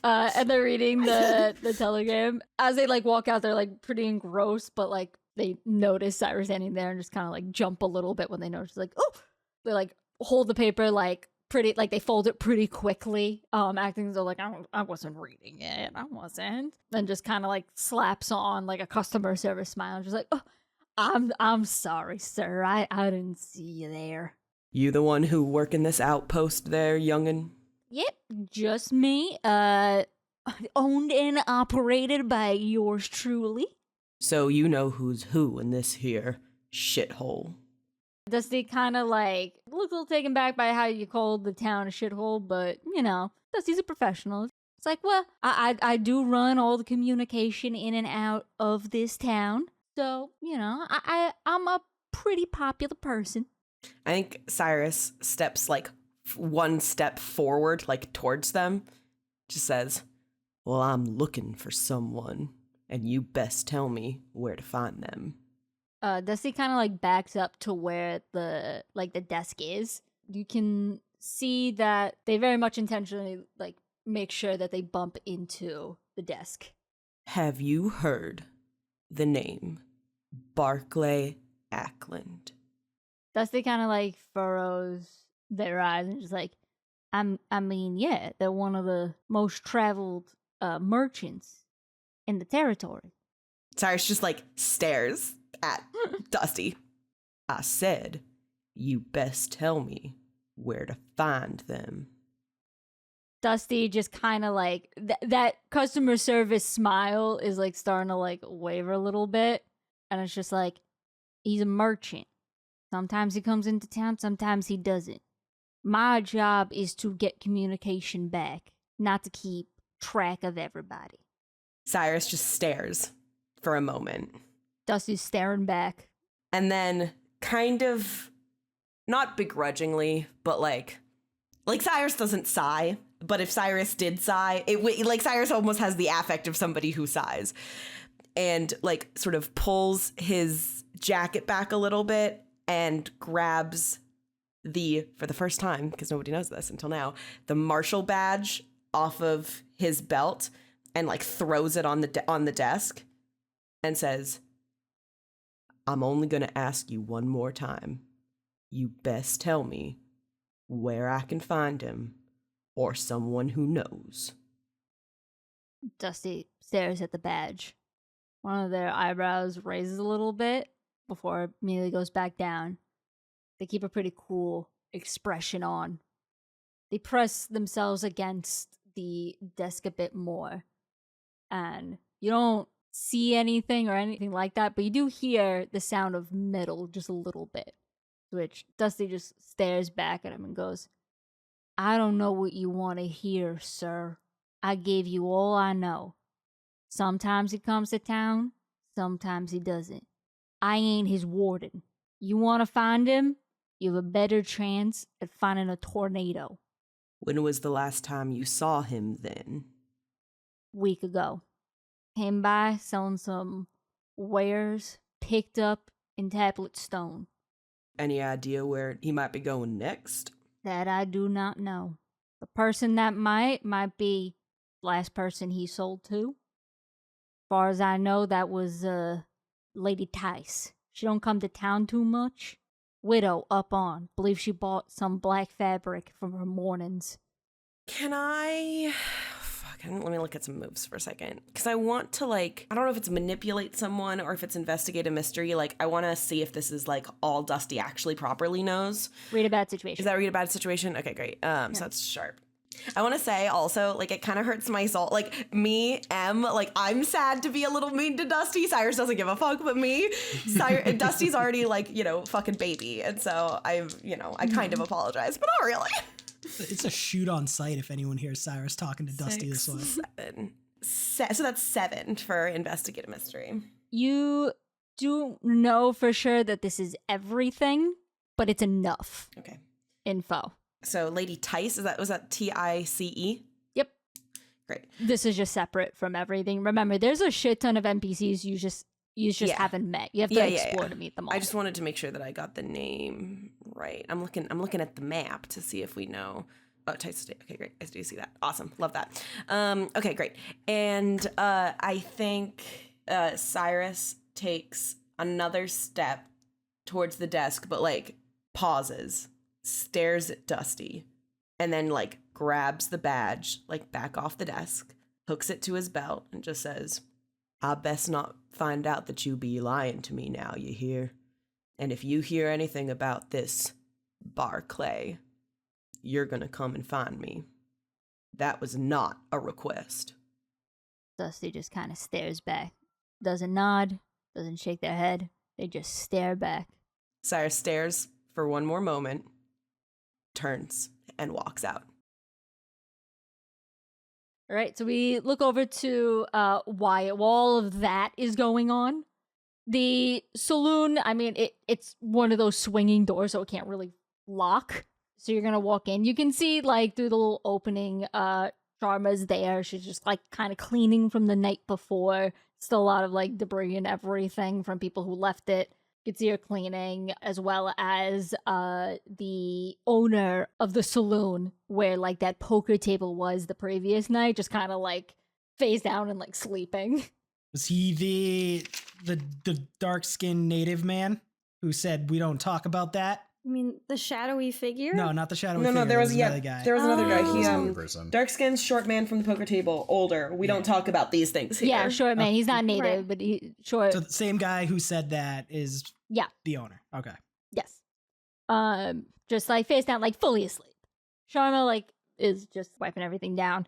And they're reading the telegram. As they like walk out, they're like pretty engrossed, but like they notice Cyrus standing there and just kind of like jump a little bit when they notice, like, oh, they like hold the paper like pretty, like they fold it pretty quickly, acting as though like I wasn't reading it, I wasn't. Then just kind of like slaps on like a customer service smile and just like, oh, I'm sorry, sir, I didn't see you there. You the one who work in this outpost there, youngin'? Yep, just me. Owned and operated by yours truly. So you know who's who in this here shithole. Dusty kind of like looks a little taken back by how you called the town a shithole, but Dusty's a professional. It's like, well, I do run all the communication in and out of this town, so I'm a pretty popular person. I think Cyrus steps like one step forward, like towards them, just says, "Well, I'm looking for someone, and you best tell me where to find them." Dusty kind of like backs up to where the desk is. You can see that they very much intentionally like make sure that they bump into the desk. Have you heard the name Barclay Ackland? Dusty kind of like furrows their eyes and just like, I mean, yeah, they're one of the most traveled merchants in the territory. Cyrus just like stares at Dusty. I said, you best tell me where to find them. Dusty just kind of like, that customer service smile is like starting to like waver a little bit. And it's just like, he's a merchant. Sometimes he comes into town, sometimes he doesn't. My job is to get communication back, not to keep track of everybody. Cyrus just stares for a moment. Dusty's staring back. And then kind of, not begrudgingly, but like Cyrus doesn't sigh, but if Cyrus did sigh, like Cyrus almost has the affect of somebody who sighs. And like sort of pulls his jacket back a little bit and grabs for the first time, because nobody knows this until now, the marshal badge off of his belt and like throws it on the desk and says, I'm only going to ask you one more time. You best tell me where I can find him or someone who knows. Dusty stares at the badge. One of their eyebrows raises a little bit before it immediately goes back down. They keep a pretty cool expression on. They press themselves against the desk a bit more. And you don't see anything or anything like that, but you do hear the sound of metal just a little bit. Which Dusty just stares back at him and goes, I don't know what you want to hear, sir. I gave you all I know. Sometimes he comes to town, sometimes he doesn't. I ain't his warden. You want to find him? You have a better chance at finding a tornado. When was the last time you saw him then? Week ago. Came by selling some wares picked up in Tablet Stone. Any idea where he might be going next? That I do not know. The person that might be the last person he sold to. As far as I know, that was Lady Tice. She don't come to town too much. Widow up on. Believe she bought some black fabric from her mornings. Can I... let me look at some moves for a second. Because I want to, I don't know if it's manipulate someone or if it's investigate a mystery. I want to see if this is, all Dusty actually properly knows. Read a bad situation. Is that read a bad situation? Okay, great. So that's sharp. I want to say also, it kind of hurts my soul. I'm sad to be a little mean to Dusty. Cyrus doesn't give a fuck, but me. Dusty's already, fucking baby. And so I kind of apologize, but not really. It's a shoot on sight if anyone hears Cyrus talking to Dusty this way. 7. So that's 7 for investigate a mystery. You do know for sure that this is everything, but it's enough. Okay. Info. So Lady Tice, was that Tice? Yep. Great. This is just separate from everything. Remember, there's a shit ton of NPCs you just haven't met. You have to explore to meet them all. I just wanted to make sure that I got the name right. I'm looking at the map to see if we know. Oh, Tice Estate. Okay, great. I do see that. Awesome. Love that. Okay, great. And I think Cyrus takes another step towards the desk, but pauses, stares at Dusty, and then grabs the badge back off the desk, hooks it to his belt, and just says, I best not find out that you be lying to me now, you hear? And if you hear anything about this Barclay, you're gonna come and find me. That was not a request. Dusty just kind of stares back. Doesn't nod, doesn't shake their head. They just stare back. Cyrus stares for one more moment, turns, and walks out. All right, so we look over to Wyatt while all of that is going on. The saloon, it's one of those swinging doors, so it can't really lock. So you're going to walk in. You can see, through the little opening, Sharma's there. She's just, kind of cleaning from the night before. Still a lot of, debris and everything from people who left it. You can see her cleaning, as well as the owner of the saloon where that poker table was the previous night, just kind of face down and sleeping. Was he the dark-skinned native man who said we don't talk about that? You mean the shadowy figure? No, not the shadowy figure. No, there was another guy. There was another guy. He person. dark-skinned, short man from the poker table, older. We don't talk about these things here. Yeah, short man. He's not native, Right. but he's short. So the same guy who said that is the owner. Okay. Yes. Just face down, fully asleep. Sharma is just wiping everything down.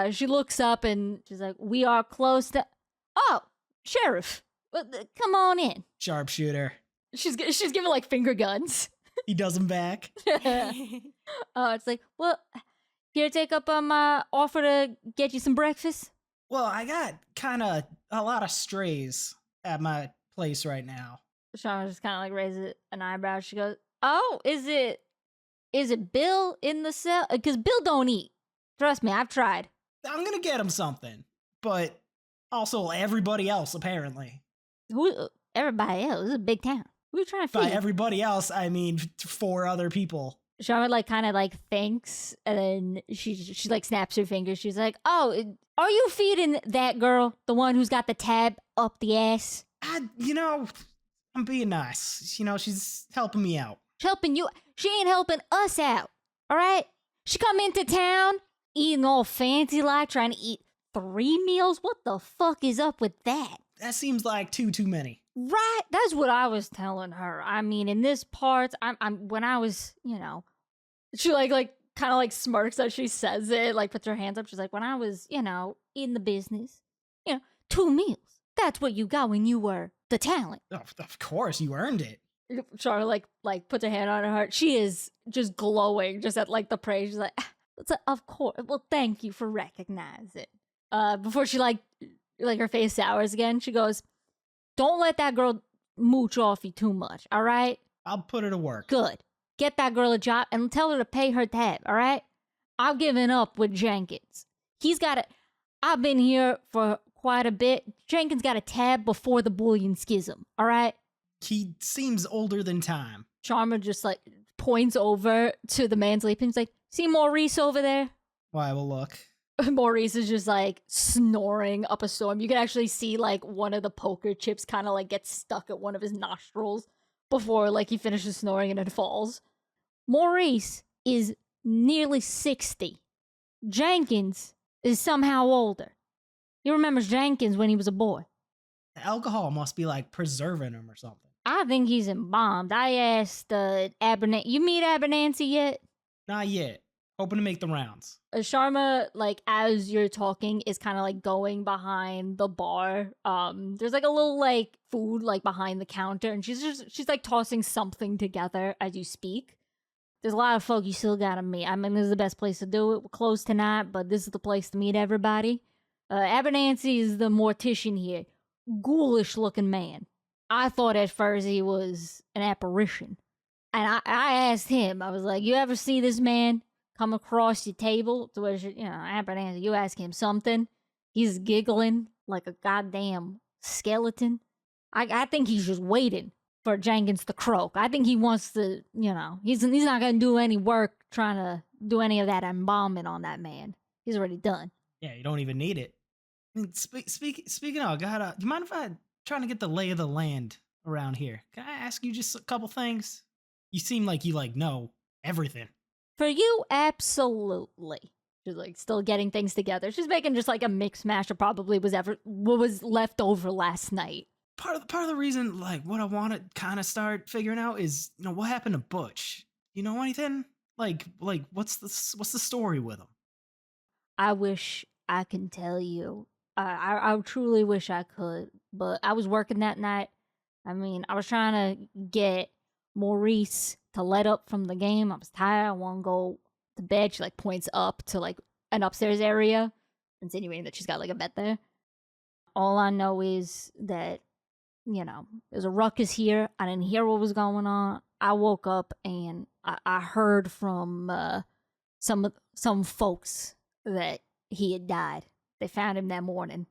She looks up and she's like, "We are close to." Oh, sheriff, come on in. Sharpshooter. She's giving finger guns. He does them back. It's well, here, take up my offer to get you some breakfast. Well, I got kind of a lot of strays at my place right now. Sharma just kind of raises an eyebrow. She goes, "Oh, is it Bill in the cell? Because Bill don't eat. Trust me, I've tried." I'm gonna get him something, but also everybody else apparently. Who? Everybody else. This is a big town. Who are you trying to By feed? everybody else, I mean 4 other people. Sharma kind of thanks, and then she snaps her fingers. She's like, "Oh, are you feeding that girl, the one who's got the tab up the ass?" I'm being nice. She's helping me out. She's helping you. She ain't helping us out. All right. She come into town eating all fancy trying to eat 3 meals. What the fuck is up with that? That seems like too many. Right, that's what I was telling her. I mean, in this part, I'm when I was, she like kind of like smirks as she says it, like puts her hands up. She's like, when I was, in the business, 2 meals. That's what you got when you were the talent. Of course, you earned it. Charlotte like puts her hand on her heart. She is just glowing, just at like the praise. She's like, of course. Well, thank you for recognizing. Before she like her face sours again, she goes, "Don't let that girl mooch off you too much, all right? I'll put her to work. Good. Get that girl a job and tell her to pay her tab, all right? I've given up with Jenkins. He's got a... I've been here for quite a bit. Jenkins got a tab before the bullion schism, all right?" He seems older than time. Sharma just like points over to the man sleeping. He's like, "See Maurice over there?" Why, well, look. Maurice is just like snoring up a storm. You can actually see like one of the poker chips kind of like get stuck at one of his nostrils before like he finishes snoring and it falls. Maurice is nearly 60. Jenkins is somehow older. He remembers Jenkins when he was a boy. The alcohol must be like preserving him or something. I think he's embalmed. I asked Abernathy. You meet Abernathy yet? Not yet. Hoping to make the rounds. Sharma, like, as you're talking, is kind of, like, going behind the bar. There's, like, a little, like, food, like, behind the counter, and she's, like, tossing something together as you speak. There's a lot of folk you still gotta meet. I mean, this is the best place to do it. We're closed tonight, but this is the place to meet everybody. Abernathy is the mortician here. Ghoulish-looking man. I thought at first he was an apparition. And I asked him, I was like, "You ever see this man come across your table?" To where, Abernathy, you ask him something, he's giggling like a goddamn skeleton. I think he's just waiting for Jenkins to croak. I think he wants to, he's not going to do any work trying to do any of that embalming on that man. He's already done. Yeah, you don't even need it. I mean, speaking of, do you mind if I'm trying to get the lay of the land around here? Can I ask you just a couple things? You seem like you know everything. For you, absolutely. She's like still getting things together. She's making just like a mix mash of probably what was left over last night. Part of the reason, like, what I want to kind of start figuring out is, what happened to Butch? You know anything? Like what's the story with him? I wish I can tell you. I truly wish I could, but I was working that night. I mean, I was trying to get Maurice to let up from the game. I was tired. I want to go to bed. She like points up to like an upstairs area, insinuating that she's got like a bed there. All I know is that, there's a ruckus here. I didn't hear what was going on. I woke up and I heard from some folks that he had died. They found him that morning.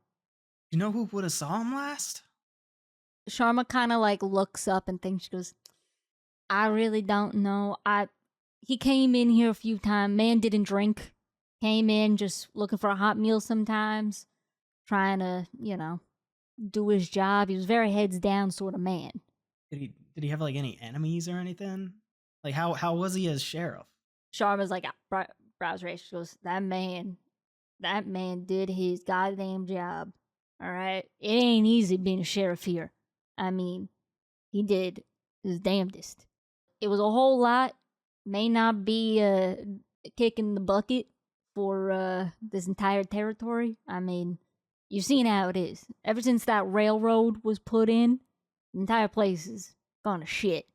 You know who would have saw him last? Sharma kind of like looks up and thinks. She goes, "I really don't know. He came in here a few times. Man didn't drink. Came in just looking for a hot meal sometimes. Trying to, do his job. He was very heads down sort of man." Did he have like any enemies or anything? Like how was he as sheriff? Sharma's like brows raised. She goes, that man did his goddamn job. All right? It ain't easy being a sheriff here. I mean, he did his damnedest. It was a whole lot. May not be a kick in the bucket for this entire territory. I mean, you've seen how it is. Ever since that railroad was put in, the entire place is gone to shit.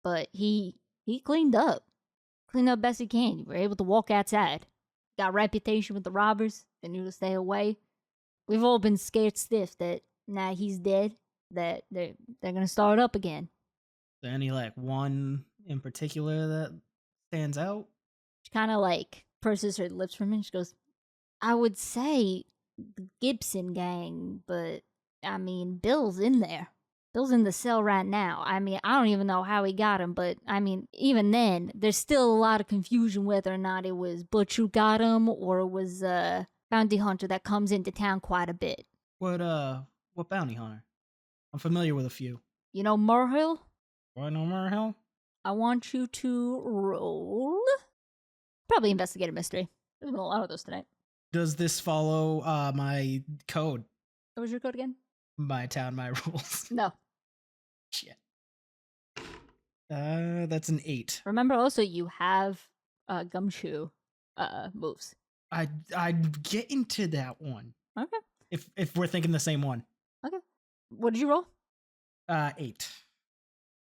But he cleaned up. Cleaned up best he can. You were able to walk outside. Got a reputation with the robbers. They knew to stay away. We've all been scared stiff that now he's dead, that they're gonna start up again. Is there any like one in particular that stands out? She kind of like purses her lips for a minute. She goes, "I would say the Gibson gang, but I mean, Bill's in there. Bill's in the cell right now. I mean, I don't even know how he got him, but I mean, even then, there's still a lot of confusion whether or not it was Butch who got him or it was bounty hunter that comes into town quite a bit." What bounty hunter? I'm familiar with a few. You know Murhill? Do I know Murhill? I want you to roll. Probably investigate a mystery. There's been a lot of those tonight. Does this follow my code? What was your code again? My town, my rules. No. Shit. That's an 8. Remember also you have gumshoe moves. I'd get into that one. Okay. If we're thinking the same one. Okay. What did you roll? 8.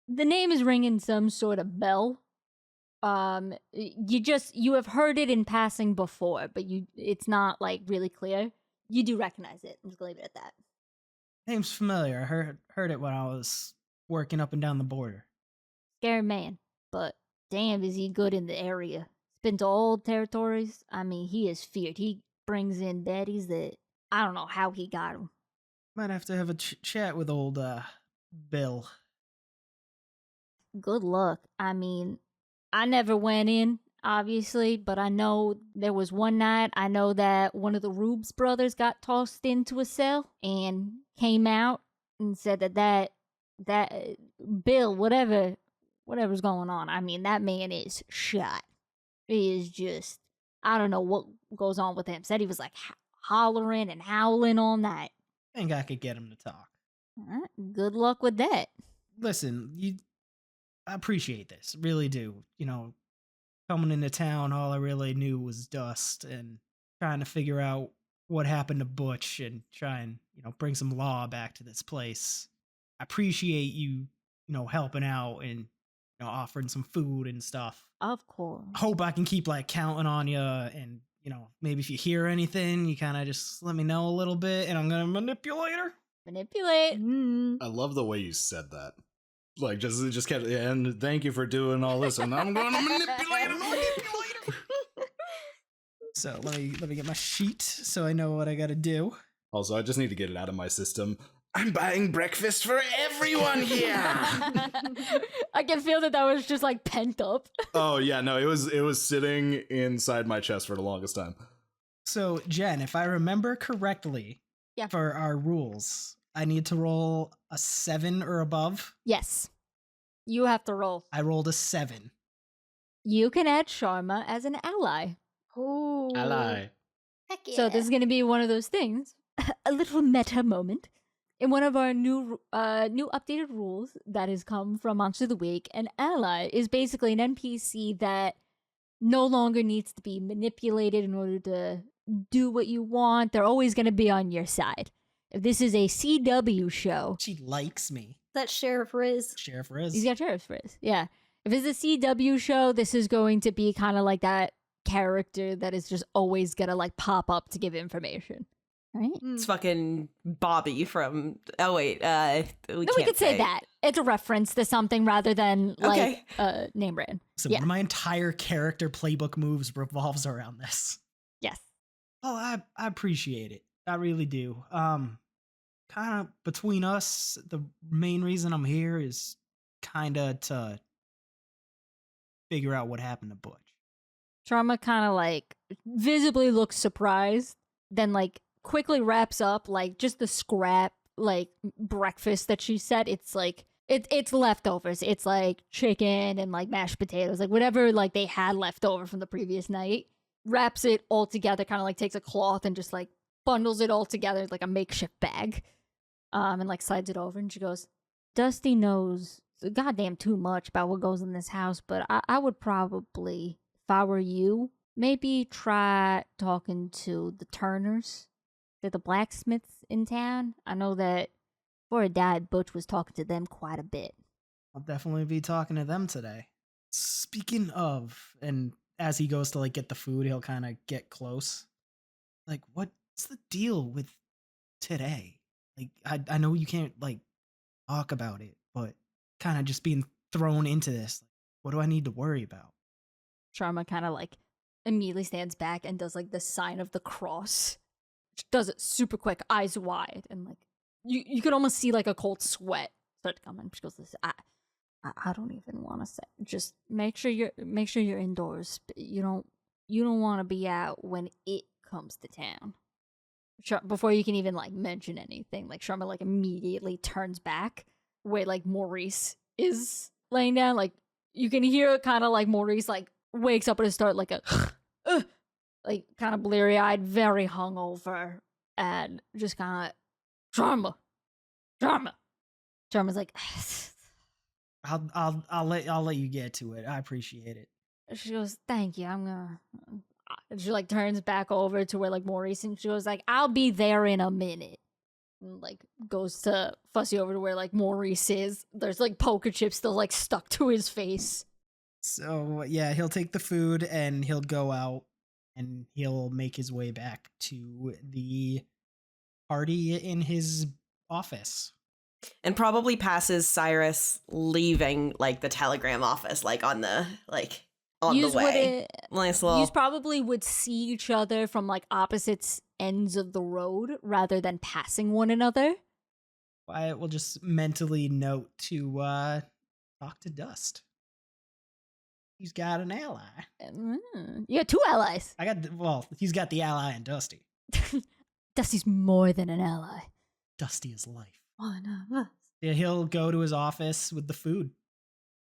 The name is ringing some sort of bell. You have heard it in passing before, but it's not like really clear. You do recognize it. I'm just gonna leave it at that. Name's familiar. I heard it when I was working up and down the border. Scary man, but damn, is he good in the area. Been to old territories. I mean, he is feared. He brings in baddies that I don't know how he got them. Might have to have a chat with old Bill. Good luck. I mean, I never went in, obviously, but I know there was one night, I know that one of the Rubes brothers got tossed into a cell and came out and said that Bill, whatever's going on, I mean, that man is shot. He is just, I don't know what goes on with him. Said he was like hollering and howling all night. I think I could get him to talk. All right, good luck with that. Listen, I appreciate this, really do. You know, coming into town, all I really knew was dust and trying to figure out what happened to Butch and try and, bring some law back to this place. I appreciate you, helping out and, offering some food and stuff. Of course. Hope I can keep like counting on you and, maybe if you hear anything, you kind of just let me know a little bit and I'm going to manipulate her. Manipulate. I love the way you said that. Like, just kept, and thank you for doing all this, and I'm going to manipulate her. So let me get my sheet so I know what I got to do. Also, I just need to get it out of my system. I'm buying breakfast for everyone here. I can feel that was just like pent up. Oh yeah, no, it was sitting inside my chest for the longest time. So Jen, if I remember correctly, yeah, for our rules, I need to roll a 7 or above. Yes, you have to roll. I rolled a 7. You can add Sharma as an ally. Oh, Ally. heck yeah. So this is going to be one of those things, a little meta moment. In one of our new updated rules that has come from Monster of the Week, an ally is basically an NPC that no longer needs to be manipulated in order to do what you want. They're always going to be on your side. If this is a CW show, She likes me. That's Sheriff Riz. Sheriff Riz. he's got Sheriff's Riz. Yeah. If it's a CW show, this is going to be kind of like that character that is just always going to like pop up to give information. Right? It's fucking Bobby from. Oh wait, we could say that. It's a reference to something rather than like name brand. So yeah. my entire character playbook moves revolves around this. Yes. Oh, I appreciate it. I really do. Kind of between us, the main reason I'm here is kind of to figure out what happened to Butch. Sharma kind of like visibly looks surprised, then like quickly wraps up like just the scrap like breakfast that she said. It's like it's leftovers. It's like chicken and like mashed potatoes, like whatever like they had left over from the previous night. Wraps it all together, kind of like takes a cloth and just like bundles it all together like a makeshift bag, and like slides it over. And she goes, "Dusty knows goddamn too much about what goes in this house, but I would probably, if I were you, maybe try talking to the Turners. They're the blacksmiths in town. I know that before he died, Butch was talking to them quite a bit." I'll definitely be talking to them today. Speaking of, and as he goes to like get the food, he'll kind of get close. Like, what's the deal with today? Like, I know you can't like talk about it, but kind of just being thrown into this. What do I need to worry about? Sharma kind of like immediately stands back and does like the sign of the cross. She does it super quick, eyes wide, and like you could almost see like a cold sweat start to come in. She goes, I don't even want to say. Just make sure you're indoors. You don't want to be out when it comes to town. Before you can even like mention anything, like Sharma like immediately turns back where like Maurice is laying down. Like you can hear kind of like Maurice like wakes up and start like a like kind of bleary eyed, very hungover, and just kind of Sharma's like, I'll let you get to it. I appreciate it. She goes, thank you. I'm gonna. And she like turns back over to where like Maurice, and she goes like, I'll be there in a minute. And like goes to Fussy over to where like Maurice is. There's like poker chips still like stuck to his face. So yeah, he'll take the food and he'll go out and he'll make his way back to the party in his office. And probably passes Cyrus leaving like the telegram office, like on the way. Nice little. You probably would see each other from like opposite ends of the road rather than passing one another. Wyatt will just mentally note to talk to Dust. He's got an ally. You got two allies. He's got the ally and Dusty. Dusty's more than an ally. Dusty is life. One of us. Yeah, he'll go to his office with the food.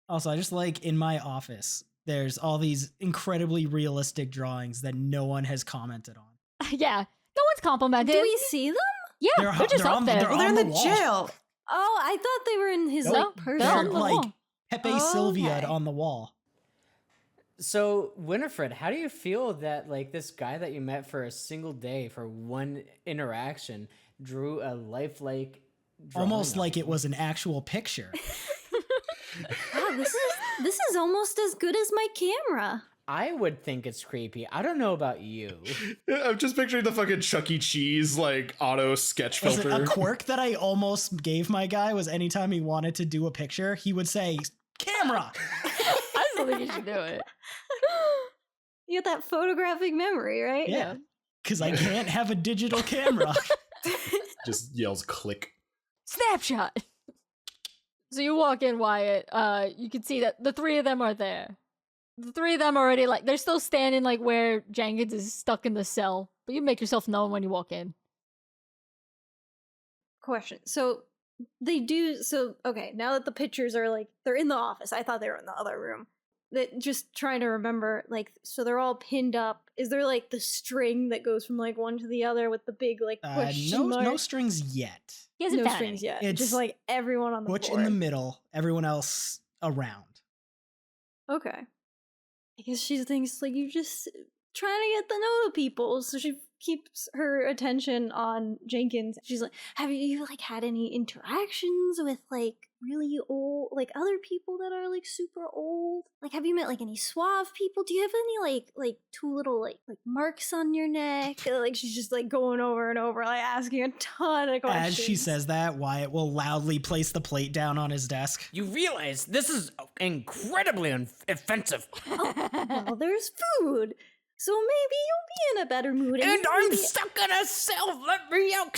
Also, I just like in my office, there's all these incredibly realistic drawings that no one has commented on. Yeah, no one's complimented. Do we see them? Yeah, they're just up there. They're in the jail. Oh, I thought they were in his like person. they're on They're the like wall. Pepe Sylvia okay. on the wall. So, Winifred, how do you feel that like this guy that you met for a single day for one interaction drew a lifelike drawing Almost of like you? it was an actual picture. Wow, this is almost as good as my camera. I would think it's creepy. I don't know about you. I'm just picturing the fucking Chuck E. Cheese like auto sketch Was it filter. a quirk that I almost gave my guy was anytime he wanted to do a picture, he would say, camera! I still think you should do it. You got that photographic memory, right? Yeah. Because I can't have a digital camera. Just yells click. Snapshot. So you walk in, Wyatt. You can see that the three of them are there. The three of them already like they're still standing like where Jenkins is stuck in the cell. But you make yourself known when you walk in. Question. So they do. So okay, now that the pictures are like they're in the office, I thought they were in the other room. That just trying to remember, like, so they're all pinned up. Is there like the string that goes from like one to the other with the big like question mark? No strings yet. He hasn't No found strings any. yet. It's Just like everyone on the Butch board. in the middle, everyone else around. Okay. I guess she thinks like you just trying to get the know to people, so she keeps her attention on Jenkins. She's like, have you like had any interactions with like really old, like other people that are like super old? Like, have you met like any suave people? Do you have any like two little like marks on your neck? Like she's just like going over and over, like asking a ton of questions. As she says that, Wyatt will loudly place the plate down on his desk. You realize this is incredibly offensive. Well, there's food. So maybe you'll be in a better mood. And I'm maybe- stuck in a cell. Let me out.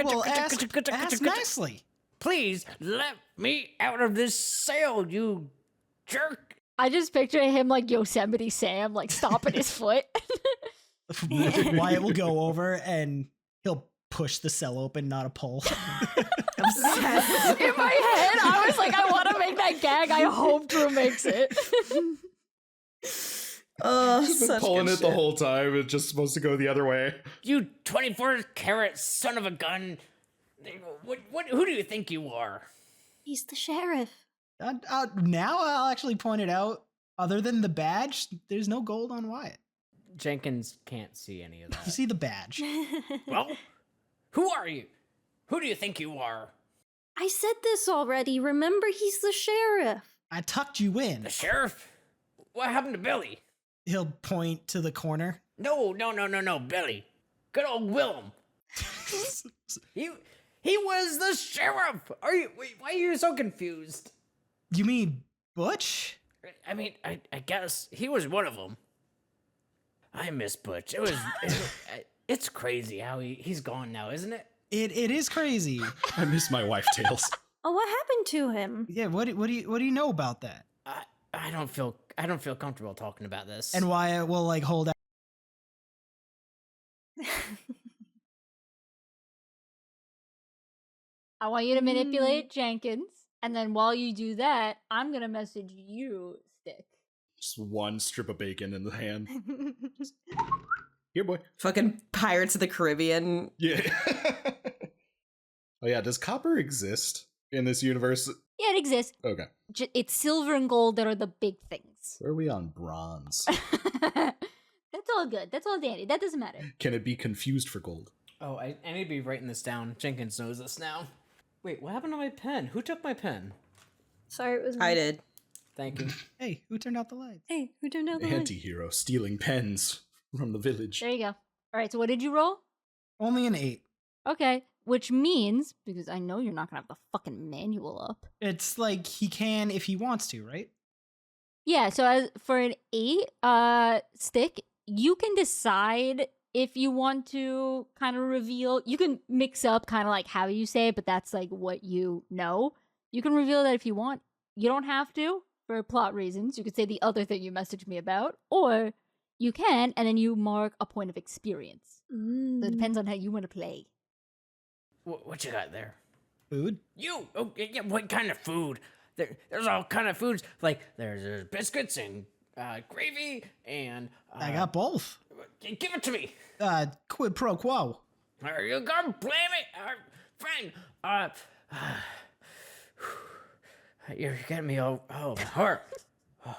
Well, ask nicely. Please let me out of this cell, you jerk. I just picture him like Yosemite Sam, like stomping his foot. Wyatt will go over and he'll push the cell open, not a pull. In my head, I was like, I want to make that gag. I hope Drew makes it. Oh, Just been such pulling good it the shit. whole time. It's just supposed to go the other way. You 24-carat son of a gun. Who do you think you are? He's the sheriff. Now I'll actually point it out. Other than the badge, there's no gold on Wyatt. Jenkins can't see any of You that. see the badge. Well, who are you? Who do you think you are? I said this already. Remember, he's the sheriff. I tucked you in. The sheriff? What happened to Billy? He'll point to the corner. No, Billy. Good old Willem. He was the sheriff. Why are you so confused? You mean Butch? I mean, I guess he was one of them. I miss Butch. It's crazy how he's gone now, isn't it? It is crazy. I miss my wife tails. Oh, what happened to him? Yeah, what do you know about that? I don't feel comfortable talking about this. And Wyatt will like hold out. I want you to manipulate Jenkins, and then while you do that, I'm gonna message you, Stick. Just one strip of bacon in the hand. Here, boy. Fucking Pirates of the Caribbean. Yeah. Oh yeah, does copper exist? in this universe? Yeah, it exists. Okay. It's silver and gold that are the big things. Where are we on bronze? That's all good. That's all dandy. That doesn't matter. Can it be confused for gold? Oh, I need to be writing this down. Jenkins knows this now. Wait, what happened to my pen? Who took my pen? Sorry, it was me. I did. Thank you. Hey, who turned out the lights? Hey, who turned out the light? Anti-hero stealing pens from the village. There you go. All right, so what did you roll? Only an 8. Okay, which means, because I know you're not going to have the fucking manual up. It's like he can if he wants to, right? Yeah, so as for an 8 stick, you can decide if you want to kind of reveal. You can mix up kind of like how you say it, but that's like what you know. You can reveal that if you want. You don't have to for plot reasons. You could say the other thing you messaged me about, or you can, and then you mark a point of experience. So it depends on how you want to play. What you got there? Food? You? Oh, yeah, what kind of food? There's all kind of foods. Like, there's biscuits and gravy and... I got both. Give it to me. Quid pro quo. Are you gonna blame it? Friend, you're getting me all hurt. Oh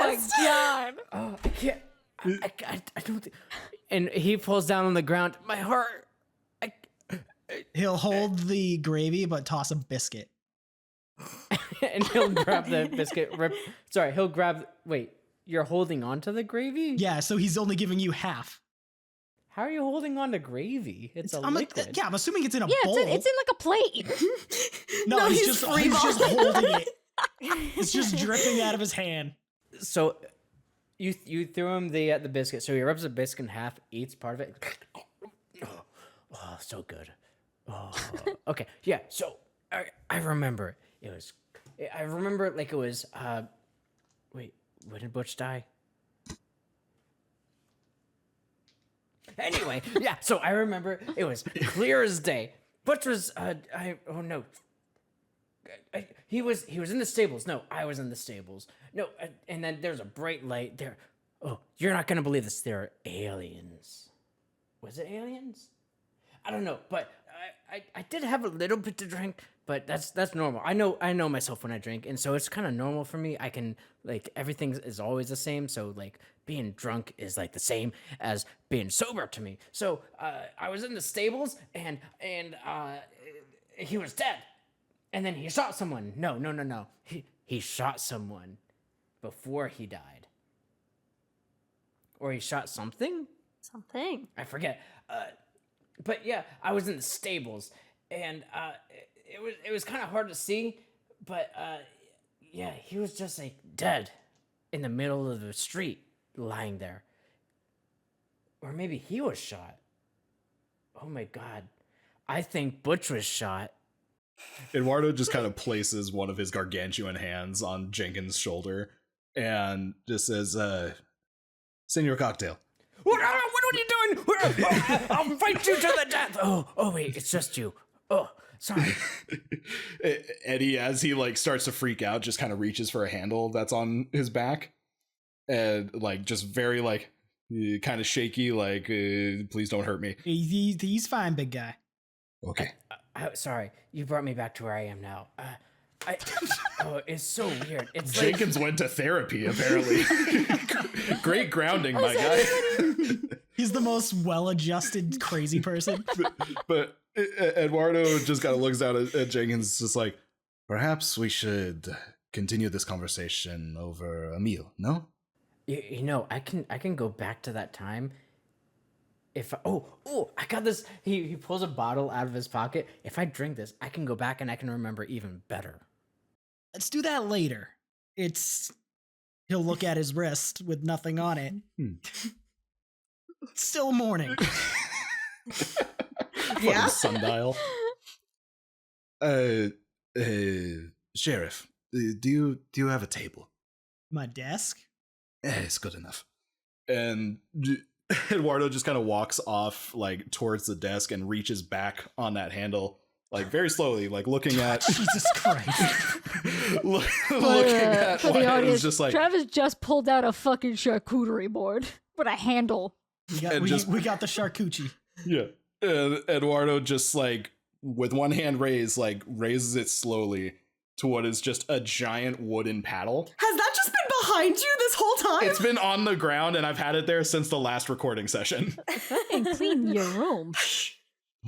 my god! Oh, I can't. I don't think... And he falls down on the ground. My heart. He'll hold the gravy but toss a biscuit. And he'll grab the biscuit. He'll grab... Wait, you're holding on to the gravy? Yeah, so he's only giving you half. How are you holding on to gravy? It's a liquid. I'm assuming it's in a Yeah, bowl. it's in like a plate. No, he's just holding it. it. It's just dripping out of his hand. So you threw him the biscuit. So he rubs the biscuit in half, eats part of it. Oh, so good. Oh, okay. Yeah. So I remember it was. I remember it like it was. Wait, when did Butch die? Anyway, yeah. So I remember it was clear as day. Butch was. Oh no. He was in the stables. No, I was in the stables. No, and then there's a bright light there. Oh, you're not gonna believe this. There are aliens. Was it aliens? I don't know, but I did have a little bit to drink, but that's normal. I know myself when I drink, and so it's kind of normal for me. I can like everything is always the same. So like being drunk is like the same as being sober to me. So I was in the stables, and he was dead. And then he shot someone. No. He shot someone before he died. Or he shot something? Something. I forget. But yeah, I was in the stables. And it was kind of hard to see. But yeah, he was just like dead in the middle of the street, lying there. Or maybe he was shot. Oh my God. I think Butch was shot. Eduardo just kind of places one of his gargantuan hands on Jenkins' shoulder and just says, send your cocktail. What are you doing? I'll fight you to the death. Oh, wait, it's just you. Oh, sorry. Eddie, as he like starts to freak out, just kind of reaches for a handle that's on his back and like just very like kind of shaky, like, please don't hurt me. He's fine, big guy. Okay. Sorry, you brought me back to where I am now. It's so weird. It's Jenkins went to therapy, apparently. Great grounding, my guy. He's the most well-adjusted crazy person. But Eduardo just kind of looks down at Jenkins, just like, perhaps we should continue this conversation over a meal, no? You know, I can go back to that time. If I got this. He pulls a bottle out of his pocket. If I drink this, I can go back and I can remember even better. Let's do that later. He'll look at his wrist with nothing on it. Still morning. Yeah. Sundial. Sheriff, do you have a table? My desk? It's good enough. And Eduardo just kind of walks off like towards the desk and reaches back on that handle, like very slowly, like looking at Jesus Christ. looking at for the Wyatt, audience, just like Travis just pulled out a fucking charcuterie board with a handle. We got the charcuterie. yeah. Eduardo just like with one hand raised, like raises it slowly to what is just a giant wooden paddle. Has that just been behind you this whole time? It's been on the ground and I've had it there since the last recording session. And clean your room.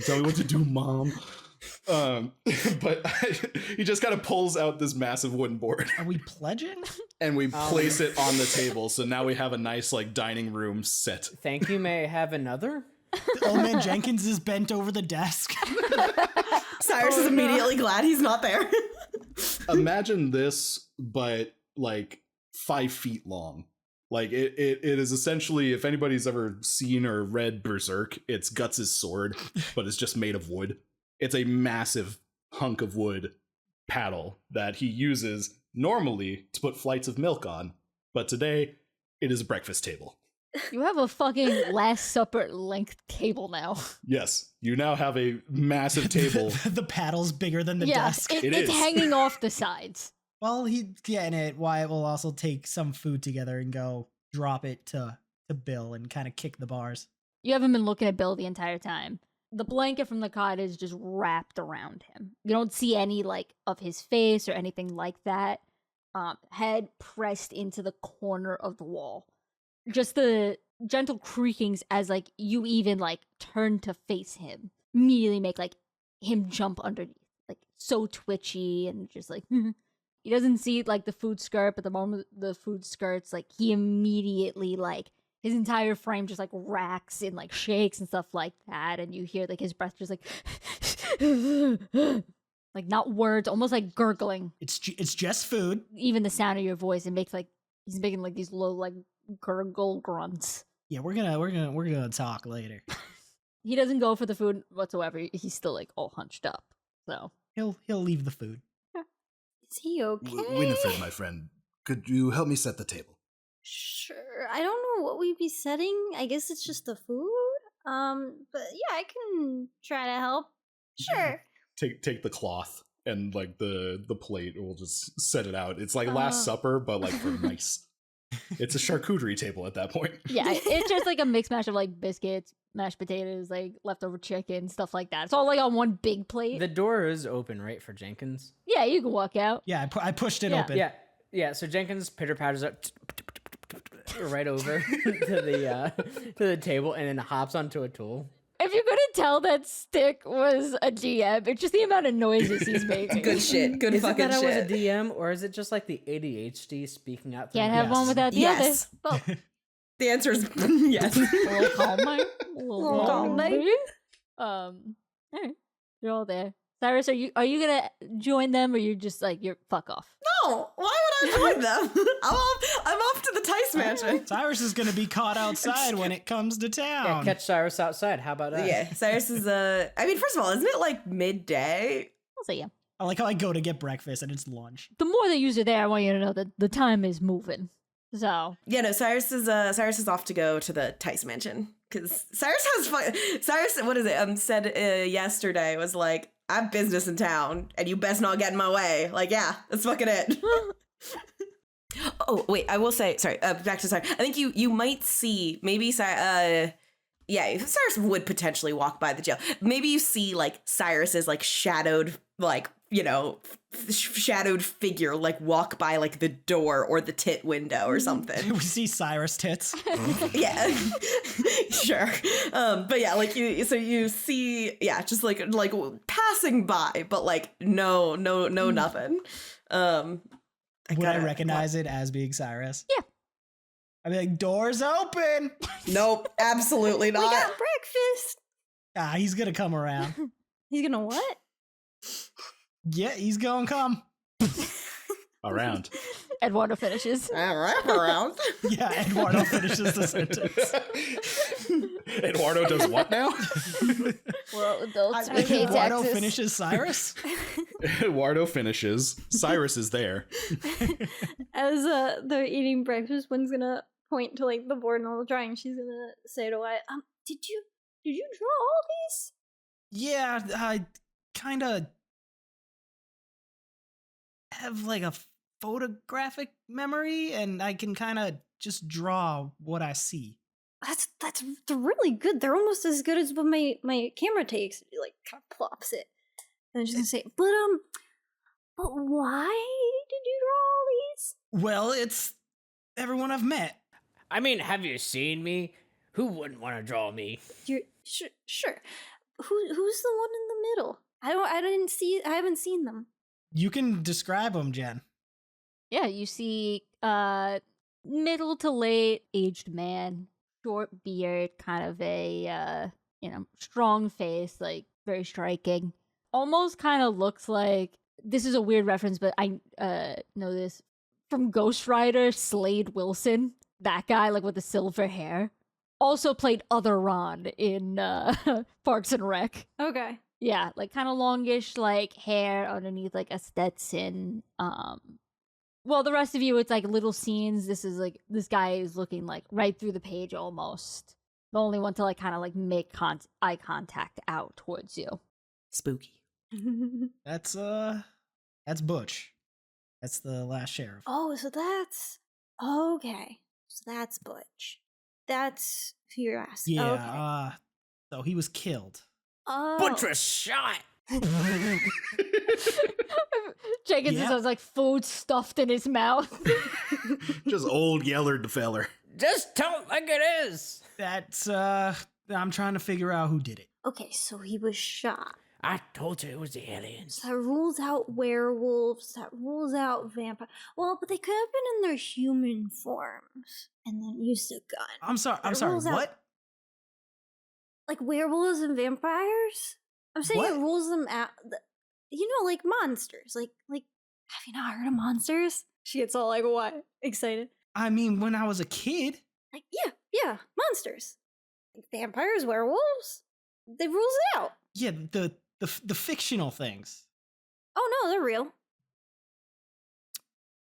Tell me what to do, Mom. But he just kind of pulls out this massive wooden board Are we pledging? and we place it on the table. So now we have a nice like dining room set. Thank you. May I have another? Old man Jenkins is bent over the desk. Cyrus is immediately glad he's not there. Imagine this, but like 5 feet long. Like it is essentially, if anybody's ever seen or read Berserk, it's Guts' sword, but it's just made of wood. It's a massive hunk of wood paddle that he uses normally to put flights of milk on, but today it is a breakfast table. You have a fucking Last Supper length table now. Yes, you now have a massive table. The paddle's bigger than the desk. It it's is. hanging off the sides. Well, Wyatt will also take some food together and go drop it to Bill and kind of kick the bars. You haven't been looking at Bill the entire time. The blanket from the cot is just wrapped around him. You don't see any like of his face or anything like that. Head pressed into the corner of the wall. Just the gentle creakings as like you even like turn to face him immediately make like him jump underneath. Like so twitchy and just like he doesn't see like the food skirt, but the moment the food skirts, like he immediately like his entire frame just like racks and like shakes and stuff like that, and you hear like his breath just like like not words, almost like gurgling. It's just food. Even the sound of your voice, it makes like he's making like these low like gurgle grunts. Yeah, we're gonna talk later. He doesn't go for the food whatsoever. He's still like all hunched up. So He'll leave the food. Is he okay? Winifred, my friend, could you help me set the table? Sure. I don't know what we'd be setting. I guess it's just the food. But yeah, I can try to help. Sure. Take the cloth and like the plate. We'll just set it out. It's like Last Supper, but like for mice. It's a charcuterie table at that point. yeah, it's just like a mixed mash of like biscuits, mashed potatoes, like leftover chicken, stuff like that. It's all like on one big plate. The door is open, right, for Jenkins? Yeah, you can walk out. Yeah, I pushed it Yeah. open. Yeah. So Jenkins pitter patters up right over to the table and then hops onto a tool. If you couldn't tell that Stick was a DM, it's just the amount of noises he's making. Good shit. Good Is it fucking that I was a shit. DM, or is it just like the ADHD speaking out? Can't through have the- one without the Yes. other. Well, The answer is yes. a little calmer. A Little calmer. All right, you're all there. Cyrus, are you gonna join them, or you're just like you're fuck off? No, why would I join them? I'm off to the Tice Mansion. Cyrus is gonna be caught outside when it comes to Yeah, town. catch Cyrus outside. How about that? Yeah, Cyrus is I mean, first of all, isn't it like midday? I'll say yeah. I like how I go to get breakfast and it's lunch. The more that you are there, I want you to know that the time is moving. So Yeah, no, Cyrus is off to go to the Tice Mansion because Cyrus has fun. Cyrus, what is it? Said yesterday was like, I have business in town, and you best not get in my way. Like, yeah, that's fucking it. Oh wait, I will say, sorry. Back to sorry. I think you might see maybe Cyrus would potentially walk by the jail. Maybe you see like Cyrus's like shadowed like shadowed figure like walk by like the door or the tit window or something. We see Cyrus tits. Yeah, sure. But yeah, like you see, yeah, just like passing by, but like no, nothing. Would I recognize it as being Cyrus? Yeah. I'd be like, doors open. Nope, absolutely We not. got breakfast. He's gonna come around. He's gonna what? Yeah, he's gonna come. Around. Eduardo finishes. Wrap around. Yeah, Eduardo finishes the sentence. Eduardo does what now? Well, adults we pay Eduardo taxes. finishes Cyrus. Eduardo finishes. Cyrus is there. As they're eating breakfast, one's gonna point to like the board and all the drawing. She's gonna say to Wyatt, did you draw all these? Yeah, I kind of have like a photographic memory, and I can kind of just draw what I see. That's really good. They're almost as good as what my camera takes. It, like, kind of plops it. And I'm just gonna say, but why did you draw all these? Well, it's everyone I've met. I mean, have you seen me? Who wouldn't want to draw me? You're sure. Who's the one in the middle? I haven't seen them. You can describe them, Jen. Yeah, you see middle to late aged man, short beard, kind of a strong face, like very striking. Almost kind of looks like, this is a weird reference, but I know this from Ghost Rider, Slade Wilson, that guy like with the silver hair. Also played Other Ron in Parks and Rec. Okay. Yeah, like kind of longish, like hair underneath like a Stetson. Well, the rest of you, it's like little scenes. This is like, this guy is looking like right through the page almost. The only one to like kind of like make eye contact out towards you. Spooky. That's Butch. That's the last sheriff. Oh, so that's okay. So that's Butch. That's who you're asking. Yeah, Okay. So he was killed. Oh. Butch was shot. Jenkins Yeah. has like food stuffed in his mouth. Just old Yellard feller. Just tell it like it is. That's I'm trying to figure out who did it. Okay, so he was shot. I told you it was the aliens. So that rules out werewolves. That rules out vampire. Well, but they could have been in their human forms and then used a gun. I'm sorry. It rules out- What? Like werewolves and vampires? I'm saying What? it rules them out. Like monsters. Like, have you not heard of monsters? She gets all like, what? Excited. I mean, when I was a kid. Like, yeah, monsters. Like vampires, werewolves. They rules it out. Yeah, the fictional things. Oh no, they're real.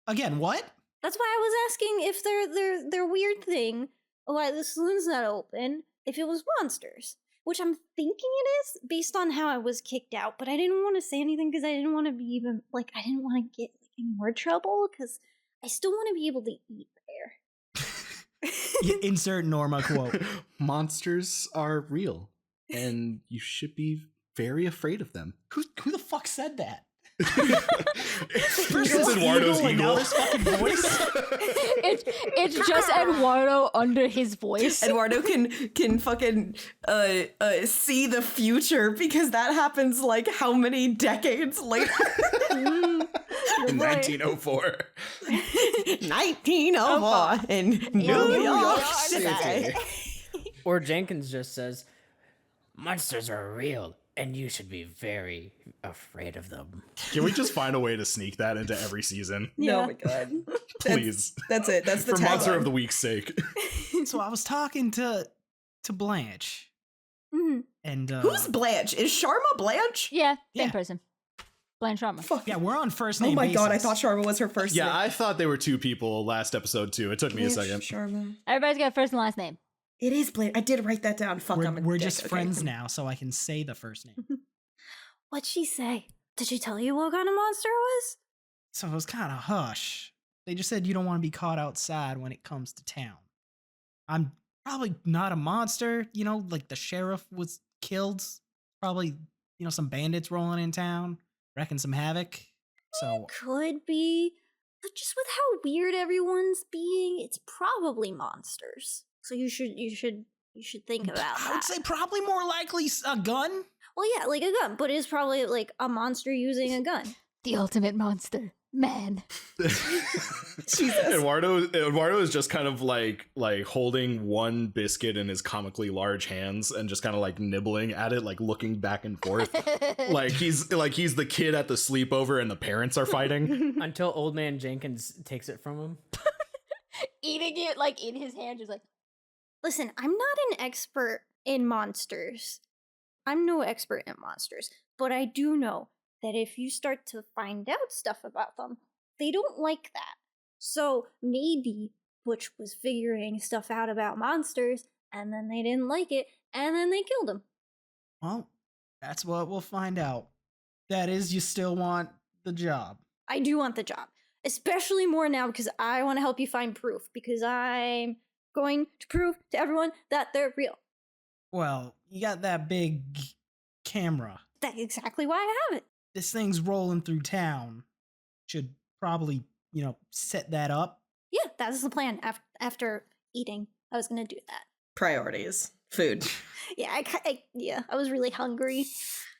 Again, what? That's why I was asking if their weird thing, why the saloon's not open, if it was monsters. Which I'm thinking it is, based on how I was kicked out, but I didn't want to say anything because I didn't want to be even, like, I didn't want to get in more trouble, because I still want to be able to eat there. Yeah, insert Norma quote. Monsters are real, and you should be very afraid of them. Who the fuck said that? First it's Eduardo's and now eagle. this fucking voice. It's just Eduardo under his voice. Eduardo can fucking see the future because that happens like how many decades later? In 1904. 1904 in New York City. Or Jenkins just says, monsters are real, and you should be very afraid of them. Can we just find a way to sneak that into every season? Oh my god. Please. That's it. That's the For Monster tagline. of the Week's sake. So I was talking to Blanche. Mhm. And Who's Blanche? Is Sharma Blanche? Yeah, same Yeah. person. Blanche Sharma. Fuck. yeah, we're on first Oh name my god, I basis. thought Sharma was her first Yeah, name. I thought they were two people last episode too. It took me a second. Sharma. Everybody's got first and last name. It is Blanche. I did write that down. Fuck, I'm a We're dick. just Okay. friends now, so I can say the first name. What'd she say? Did she tell you what kind of monster it was? So it was kind of hush. They just said you don't want to be caught outside when it comes to town. I'm probably not a monster, like the sheriff was killed. Probably, some bandits rolling in town, wrecking some havoc. So Could be. But just with how weird everyone's being, it's probably monsters. So you should think about I that. would say probably more likely a gun. Well, yeah, like a gun, but it's probably like a monster using a gun. The ultimate monster. Man. Eduardo is just kind of like holding one biscuit in his comically large hands and just kind of like nibbling at it, like looking back and forth. like he's the kid at the sleepover and the parents are fighting. Until old man Jenkins takes it from him. Eating it like in his hand, just like, Listen, I'm not an expert in monsters. I'm no expert in monsters, but I do know that if you start to find out stuff about them, they don't like that. So maybe Butch was figuring stuff out about monsters, and then they didn't like it, and then they killed him. Well, that's what we'll find out. That is, you still want the job. I do want the job, especially more now because I want to help you find proof, because I'm going to prove to everyone that they're real. Well, you got that big camera. That's exactly why I have it. This thing's rolling through town. Should probably, set that up. Yeah, that was the plan. After eating, I was gonna do that. Priorities. Food. Yeah, I was really hungry.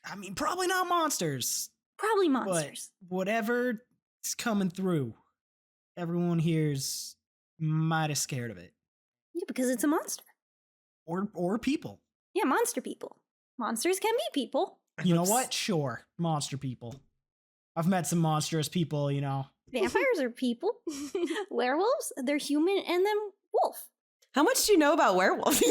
I mean, probably not monsters. Probably monsters. But whatever is coming through, everyone here's mighty scared of it. Yeah, because it's a monster. Or people. Yeah, monster people. Monsters can be people. You know what? Sure. Monster people. I've met some monstrous people, Vampires are people. Werewolves, they're human and then wolf. How much do you know about werewolves?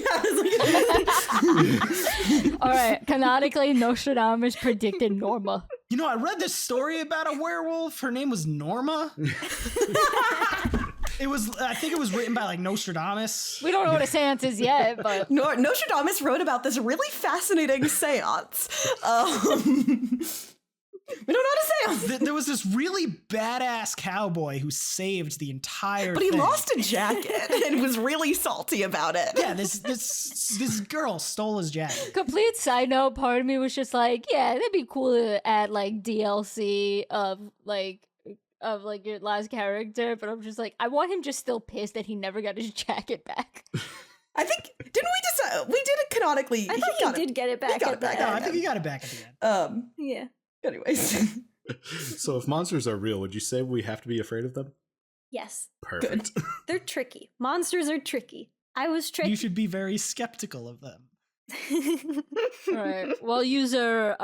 All right, canonically, Nostradamus predicted Norma. I read this story about a werewolf. Her name was Norma. I think it was written by Nostradamus. We don't know what a seance is yet, but Nostradamus wrote about this really fascinating seance. We don't know what a seance. There was this really badass cowboy who saved the entire But he thing. lost a jacket and was really salty about it. Yeah, this girl stole his jacket. complete side note, part of me was just like, yeah, that'd be cool to add DLC of your last character, but I'm just like, I want him just still pissed that he never got his jacket back. I think, didn't we decide? We did it canonically. I thought he did get it back. He got it back. No, I think he got it back at the end. Yeah. Anyways. So if monsters are real, would you say we have to be afraid of them? Yes. Perfect. They're tricky. Monsters are tricky. I was tricky. You should be very skeptical of them. All right. While user,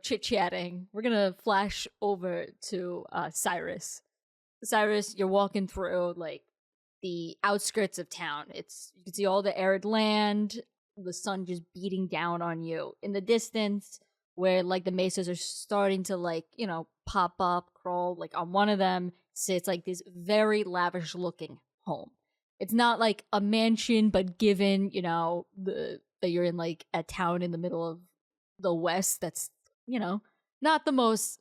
chit-chatting, we're gonna flash over to Cyrus. Cyrus, you're walking through the outskirts of town. You can see all the arid land, the sun just beating down on you. In the distance, where the mesas are starting to pop up, crawl. On one of them sits this very lavish looking home. It's not a mansion, but given that you're in a town in the middle of the West, that's not the most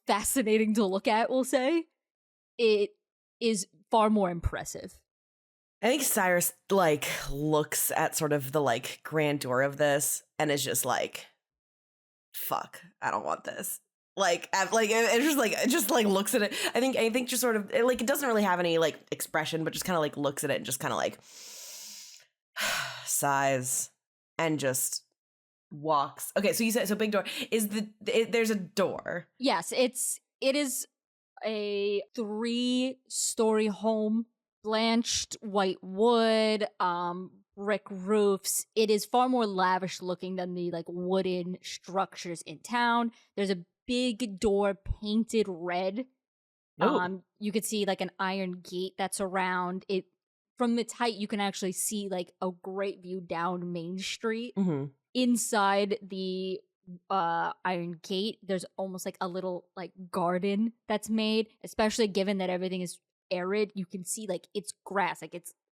fascinating to look at. We'll say it is far more impressive. I think Cyrus looks at sort of the grandeur of this and is just fuck, I don't want this. It just looks at it. I think just sort of it doesn't really have any expression, but just kind of looks at it and just kind of sighs and just walks. Okay, so you said big door is there's a door. Yes, it is a 3-story home, blanched white wood, brick roofs. It is far more lavish looking than the wooden structures in town. There's a big door painted red. Oh. You could see an iron gate that's around it. From its height, you can actually see a great view down Main Street. Mm-hmm. Inside the iron gate, there's almost a little garden that's made, especially given that everything is arid. You can see it's grass,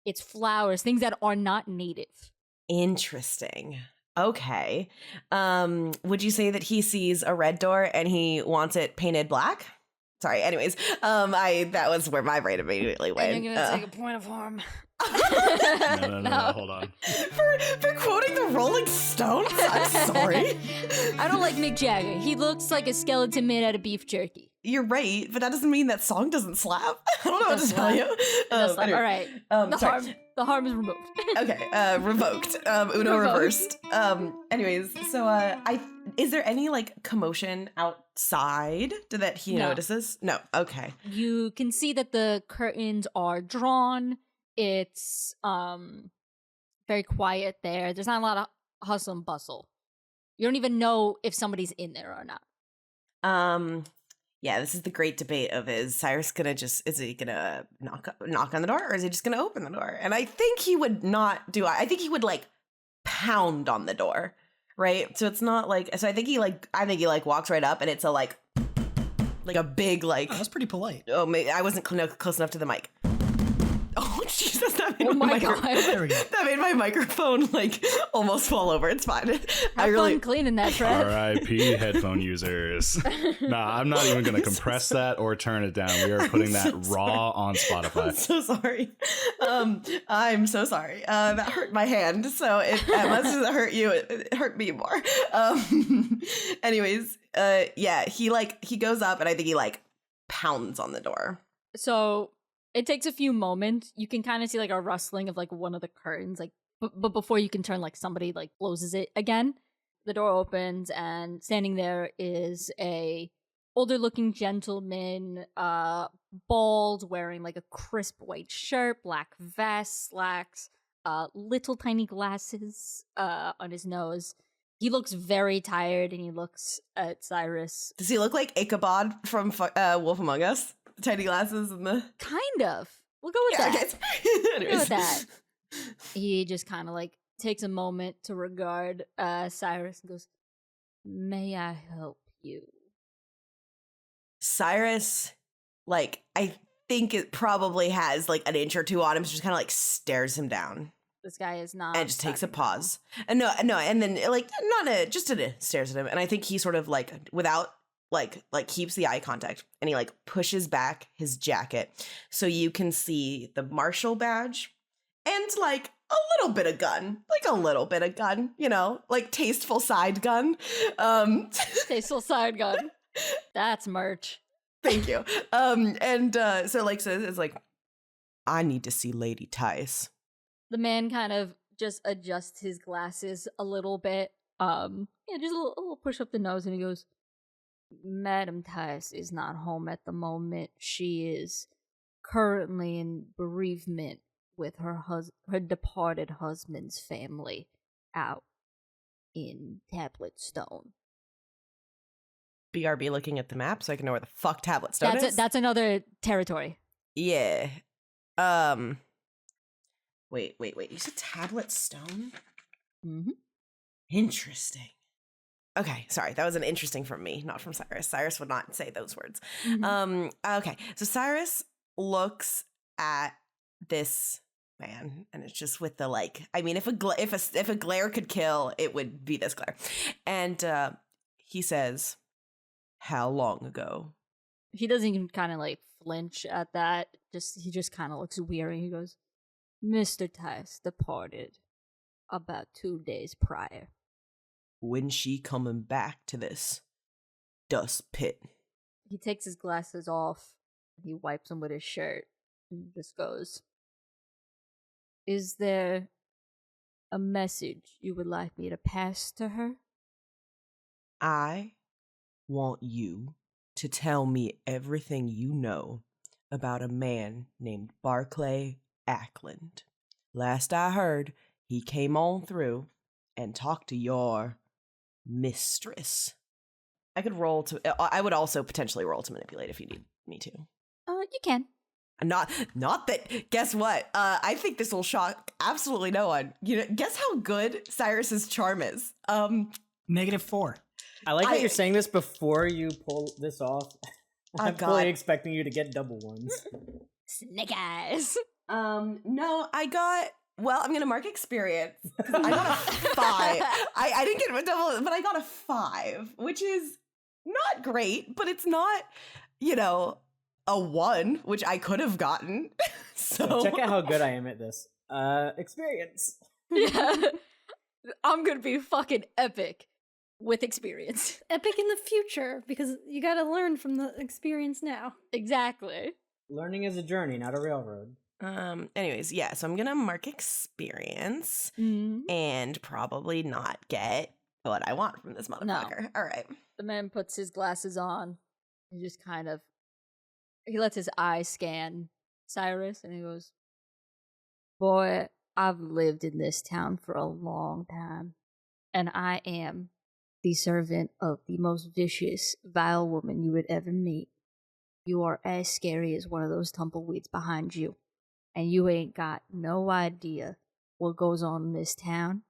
it's flowers, things that are not native. Interesting. Okay. Would you say that he sees a red door and he wants it painted black? Sorry. Anyways, that was where my brain immediately went. And you're gonna take a point of harm. No, hold on. For quoting the Rolling Stones? I'm sorry. I don't like Mick Jagger. He looks like a skeleton made out of beef jerky. You're right, but that doesn't mean that song doesn't slap. I don't know what to tell you. All right. The harm is removed. Okay, revoked. Uno reversed. Anyways, so is there any commotion outside that he notices? No. Okay. You can see that the curtains are drawn. It's very quiet there. There's not a lot of hustle and bustle. You don't even know if somebody's in there or not. Yeah, this is the great debate of is he gonna knock on the door or is he just gonna open the door? And I think he would not do. I think he would pound on the door, right? So it's not so I think he walks right up and it's a big Oh, that's pretty polite. Oh, maybe I wasn't close enough to the mic. Oh Jesus, Oh my God. There we go. That made my microphone like almost fall over. It's fine. Have fun cleaning that, Trev. R.I.P. headphone users. Nah, I'm not even going to compress that or turn it down. We are putting that raw on Spotify. I'm so sorry. I'm so sorry. That hurt my hand. So as much as it hurt you, it hurt me more. Anyways, yeah, he goes up and I think he like pounds on the door. So it takes a few moments. You can kind of see like a rustling of like one of the curtains, like but before you can turn, like somebody like closes it again. The door opens and standing there is a older looking gentleman, bald, wearing like a crisp white shirt, black vest, slacks, little tiny glasses on his nose. He looks very tired and he looks at Cyrus. Does he look like Ichabod from Wolf Among Us? The tiny glasses and the... Kind of. We'll go with that. Okay. We'll go with that. He just kind of like takes a moment to regard Cyrus and goes, "May I help you?" Cyrus, like, I think it probably has like an inch or two on him, so just kind of like stares him down. This guy is not. And just takes a pause. And no, and then like just stares at him. And I think he sort of like without like keeps the eye contact and he like pushes back his jacket so you can see the marshal badge and like a little bit of gun, you know, like tasteful side gun. Tasteful side gun. That's merch. Thank you. So like says it's like, "I need to see Lady Tice." The man kind of just adjusts his glasses a little bit. Just a little push up the nose, and he goes, "Madam Tice is not home at the moment. She is currently in bereavement with her departed husband's family out in Tablet Stone." BRB looking at the map so I can know where the fuck Tablet Stone is. That's another territory. Yeah. Wait. You said Tablet Stone? Mm-hmm. Interesting. Okay, sorry. That was an interesting from me, not from Cyrus. Cyrus would not say those words. Mm-hmm. Okay. So Cyrus looks at this man, and it's just with the like. I mean, if a glare could kill, it would be this glare. And he says, "How long ago?" He doesn't even kind of like flinch at that. He just kind of looks weary. He goes, "Mr. Tice departed about 2 days prior." "When she coming back to this dust pit?" He takes his glasses off. He wipes them with his shirt and just goes, "Is there a message you would like me to pass to her?" "I want you to tell me everything you know about a man named Barclay Ackland. Last I heard, he came on through and talked to your mistress." I would also potentially roll to manipulate if you need me to. You can. Not that, guess what? I think this will shock absolutely no one. You know, guess how good Cyrus's charm is. -4. I like that you're saying this before you pull this off. I'm fully expecting you to get double ones. Snake eyes. No, I'm going to mark experience. I got a 5. I didn't get a double, but I got a 5, which is not great, but it's not, a 1, which I could have gotten. So check out how good I am at this. Experience. Yeah. I'm going to be fucking epic with experience. Epic in the future, because you gotta learn from the experience now. Exactly. Learning is a journey, not a railroad. Anyways, yeah, so I'm gonna mark experience and probably not get what I want from this motherfucker. No. All right. The man puts his glasses on. He just he lets his eyes scan Cyrus and he goes, "Boy, I've lived in this town for a long time, and I am the servant of the most vicious, vile woman you would ever meet. You are as scary as one of those tumbleweeds behind you, and you ain't got no idea what goes on in this town."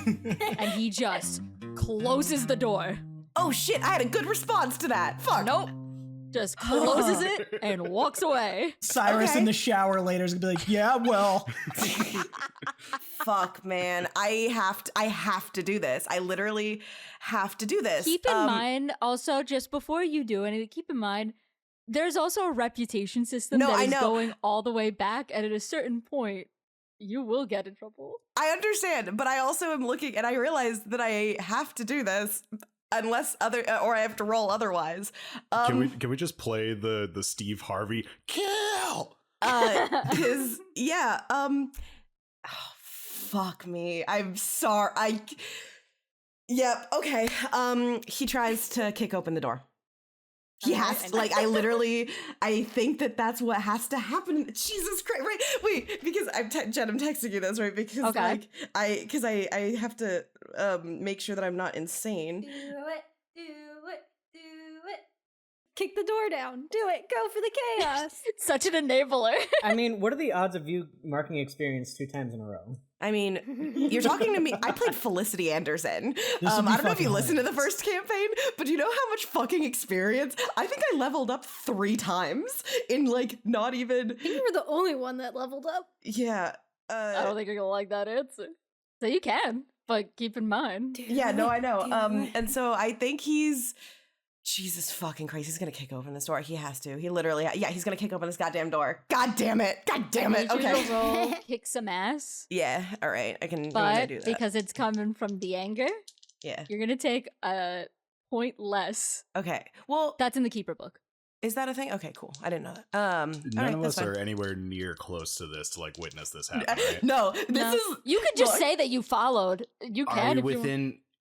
And he just closes the door. Oh shit, I had a good response to that. Fuck. Nope. just closes it and walks away. Cyrus Okay. in the shower later is gonna be like, yeah, well. Fuck, man. I have to do this. I literally have to do this. Keep in mind, also, just before you do anything, keep in mind, there's also a reputation system No, that I is know. going all the way back, and at a certain point, you will get in trouble. I understand, but I also am looking and I realize that I have to do this unless or I have to roll otherwise. Can we just play the Steve Harvey kill? Cause yeah, oh, fuck me. I'm sorry. Yep, okay. He tries to kick open the door. He has to, like, I think that's what has to happen. Jesus Christ, right? Wait, because Jen, I'm texting you this, right? Because Okay. I have to make sure that I'm not insane. Do it. Kick the door down. Do it. Go for the chaos. Such an enabler. I mean, what are the odds of you marking experience 2 times in a row? I mean, you're talking to me. I played Felicity Anderson. would I be don't know if you fucking listened to the hilarious. first campaign, but you know how much fucking experience? I think I leveled up 3 times in like not even. I think you were the only one that leveled up. Yeah. I don't think you're gonna like that answer. So you can, but keep in mind. Yeah, no, I know. And so I think he's Jesus fucking Christ. He's gonna kick open this door. He has to. He literally, he's gonna kick open this goddamn door. God damn it. God damn it. I need you to Okay. roll kick some ass, Yeah. All right. I'm gonna but do that. because it's coming from the anger, Yeah. you're gonna take a point less. Okay. Well, That's in the keeper book. is that a thing? Okay. Cool. I didn't know that. All None right, of that's us fine. are anywhere near close to this to like witness this happen, right? No. This No. is. You could just look, say that you followed. You can.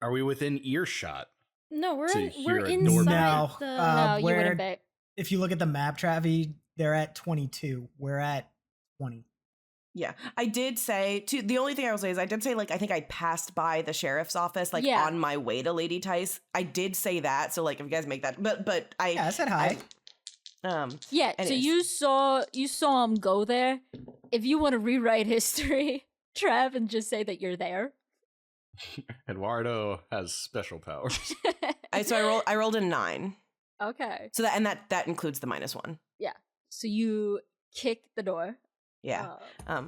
Are we within earshot? No, we're So in, you we're hear a inside doorbell. No, the. No, you where- wouldn't bet. If you look at the map, Travi, they're at 22. We're at 20. Yeah, I did say the only thing I will say is I did say like I think I passed by the sheriff's office like Yeah. on my way to Lady Tice. I did say that, so like if you guys make that, but I Yeah, I said hi. Yeah, so anyways. you saw him go there. If you want to rewrite history, Trav, and just say that you're there. Eduardo has special powers. I rolled a 9. Okay. So that includes the -1. So you kick the door. Yeah.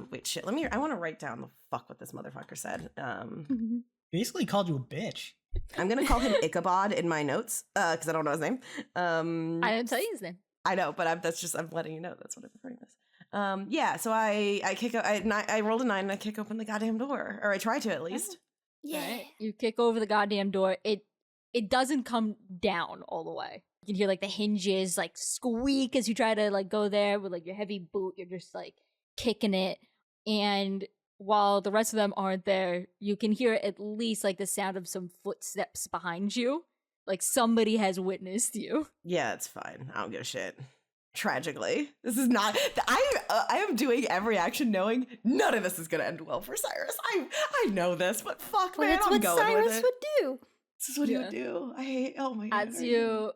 Wait, shit. I want to write down the fuck what this motherfucker said. Basically called you a bitch. I'm gonna call him Ichabod in my notes because I don't know his name. I didn't tell you his name. I know, but I'm letting you know. That's what I'm referring to this. Yeah. So I rolled a 9 and I kick open the goddamn door, or I try to at least. Yeah. Alright, you kick over the goddamn door. It doesn't come down all the way. You can hear like the hinges like squeak as you try to like go there with like your heavy boot. You're just like kicking it, and while the rest of them aren't there, you can hear at least like the sound of some footsteps behind you. Like somebody has witnessed you. Yeah, it's fine. I don't give a shit. Tragically, this is not. I am doing every action knowing none of this is gonna end well for Cyrus. I know this, but fuck, Well, man, that's I'm what going Cyrus with it. would do. This is what he Yeah. would do. I hate. Oh my god. As you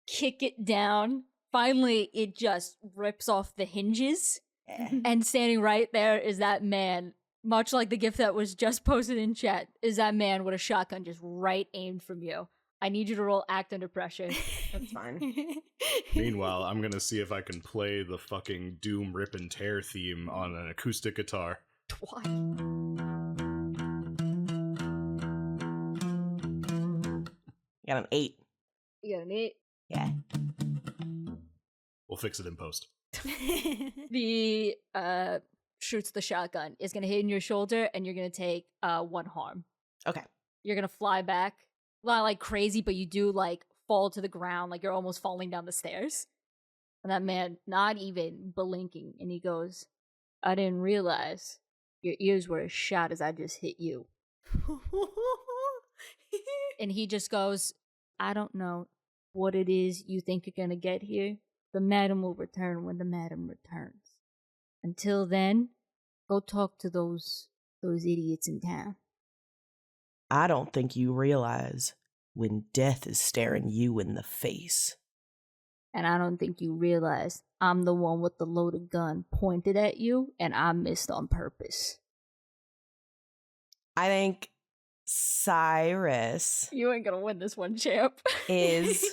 kick it down, finally it just rips off the hinges. And standing right there is that man, much like the gift that was just posted in chat, is that man with a shotgun just right aimed from you. I need you to roll act under pressure. That's fine. Meanwhile, I'm gonna see if I can play the fucking Doom Rip and Tear theme on an acoustic guitar. Why? Got an 8. You got an 8. Yeah. We'll fix it in post. The shoots the shotgun is gonna hit in your shoulder, and you're gonna take 1 harm. Okay. You're gonna fly back, not like crazy, but you do like fall to the ground, like you're almost falling down the stairs. And that man, not even blinking, and he goes, "I didn't realize your ears were as shot as I just hit you." And he just goes, "I don't know what it is you think you're gonna get here. The madam will return when the madam returns. Until then, go talk to those idiots in town." I don't think you realize when death is staring you in the face. And I don't think you realize I'm the one with the loaded gun pointed at you, and I missed on purpose. I think Cyrus You ain't gonna win this one, champ. is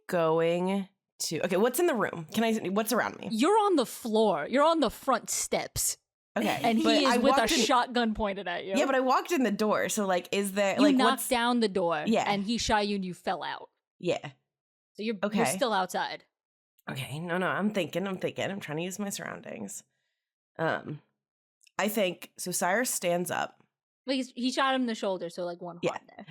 going 2. Okay, what's in the room? What's around me? You're on the floor. You're on the front steps. Okay. And but he is I with a walked in- shotgun pointed at you. Yeah, but I walked in the door, so like, is there you like knocked what's down the door. Yeah. And he shot you and you fell out. Yeah. So you're Okay. still outside. Okay. No, I'm thinking. I'm trying to use my surroundings. I think so. Cyrus stands up. Like he shot him in the shoulder, so like one heart there.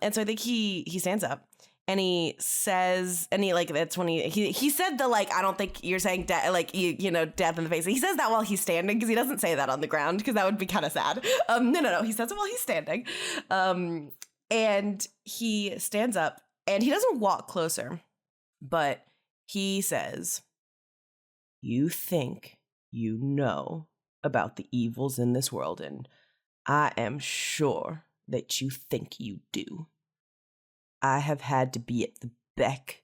And so I think he stands up and he says, and he like, that's when he said the like, I don't think you're saying death, like you know, death in the face. He says that while he's standing because he doesn't say that on the ground because that would be kind of sad. No. He says it while he's standing. And he stands up and he doesn't walk closer, but he says, "You think you know about the evils in this world, and I am sure that you think you do. I have had to be at the beck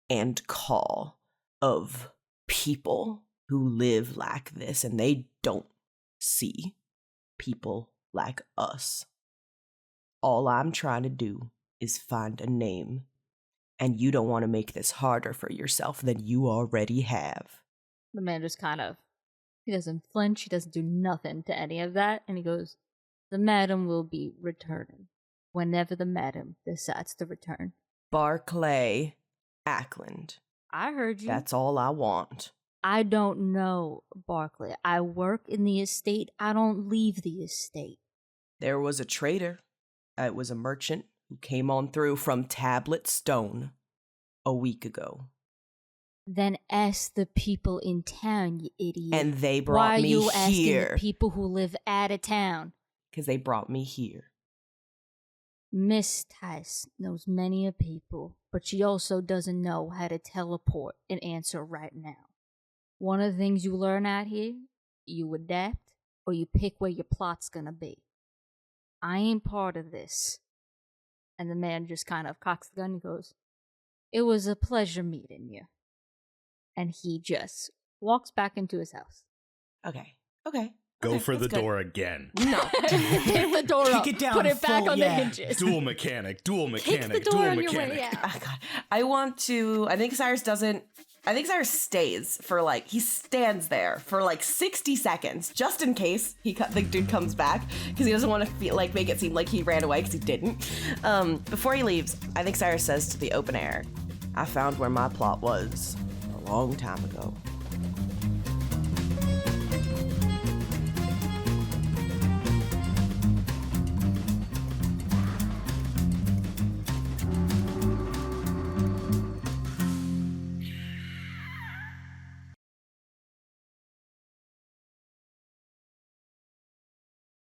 and call of people who live like this, and they don't see people like us. All I'm trying to do is find a name, and you don't want to make this harder for yourself than you already have." The man just kind of, he doesn't flinch, he doesn't do nothing to any of that, and he goes, "The madam will be returning whenever the madam decides to return." Barclay Ackland. I heard you. That's all I want. I don't know, Barclay. I work in the estate. I don't leave the estate. There was a trader. It was a merchant who came on through from Tablet Stone a week ago. Then ask the people in town, you idiot. And they Why brought are me you asking here. the people who live out of town? Because they brought me here. Miss Tice knows many a people, but she also doesn't know how to teleport and answer right now. One of the things you learn out here, you adapt or you pick where your plot's gonna be. I ain't part of this. And the man just kind of cocks the gun and goes, "It was a pleasure meeting you." And he just walks back into his house. Okay. Go Okay, for the that's good. door again. No. Take the door up, it down put it back full, on the yeah. hinges. Dual mechanic, dual mechanic, door dual on your way mechanic. out. Oh, God. I think Cyrus stays for like, he stands there for like 60 seconds just in case the dude comes back because he doesn't want to feel like make it seem like he ran away because he didn't. Before he leaves, I think Cyrus says to the open air, "I found where my plot was a long time ago.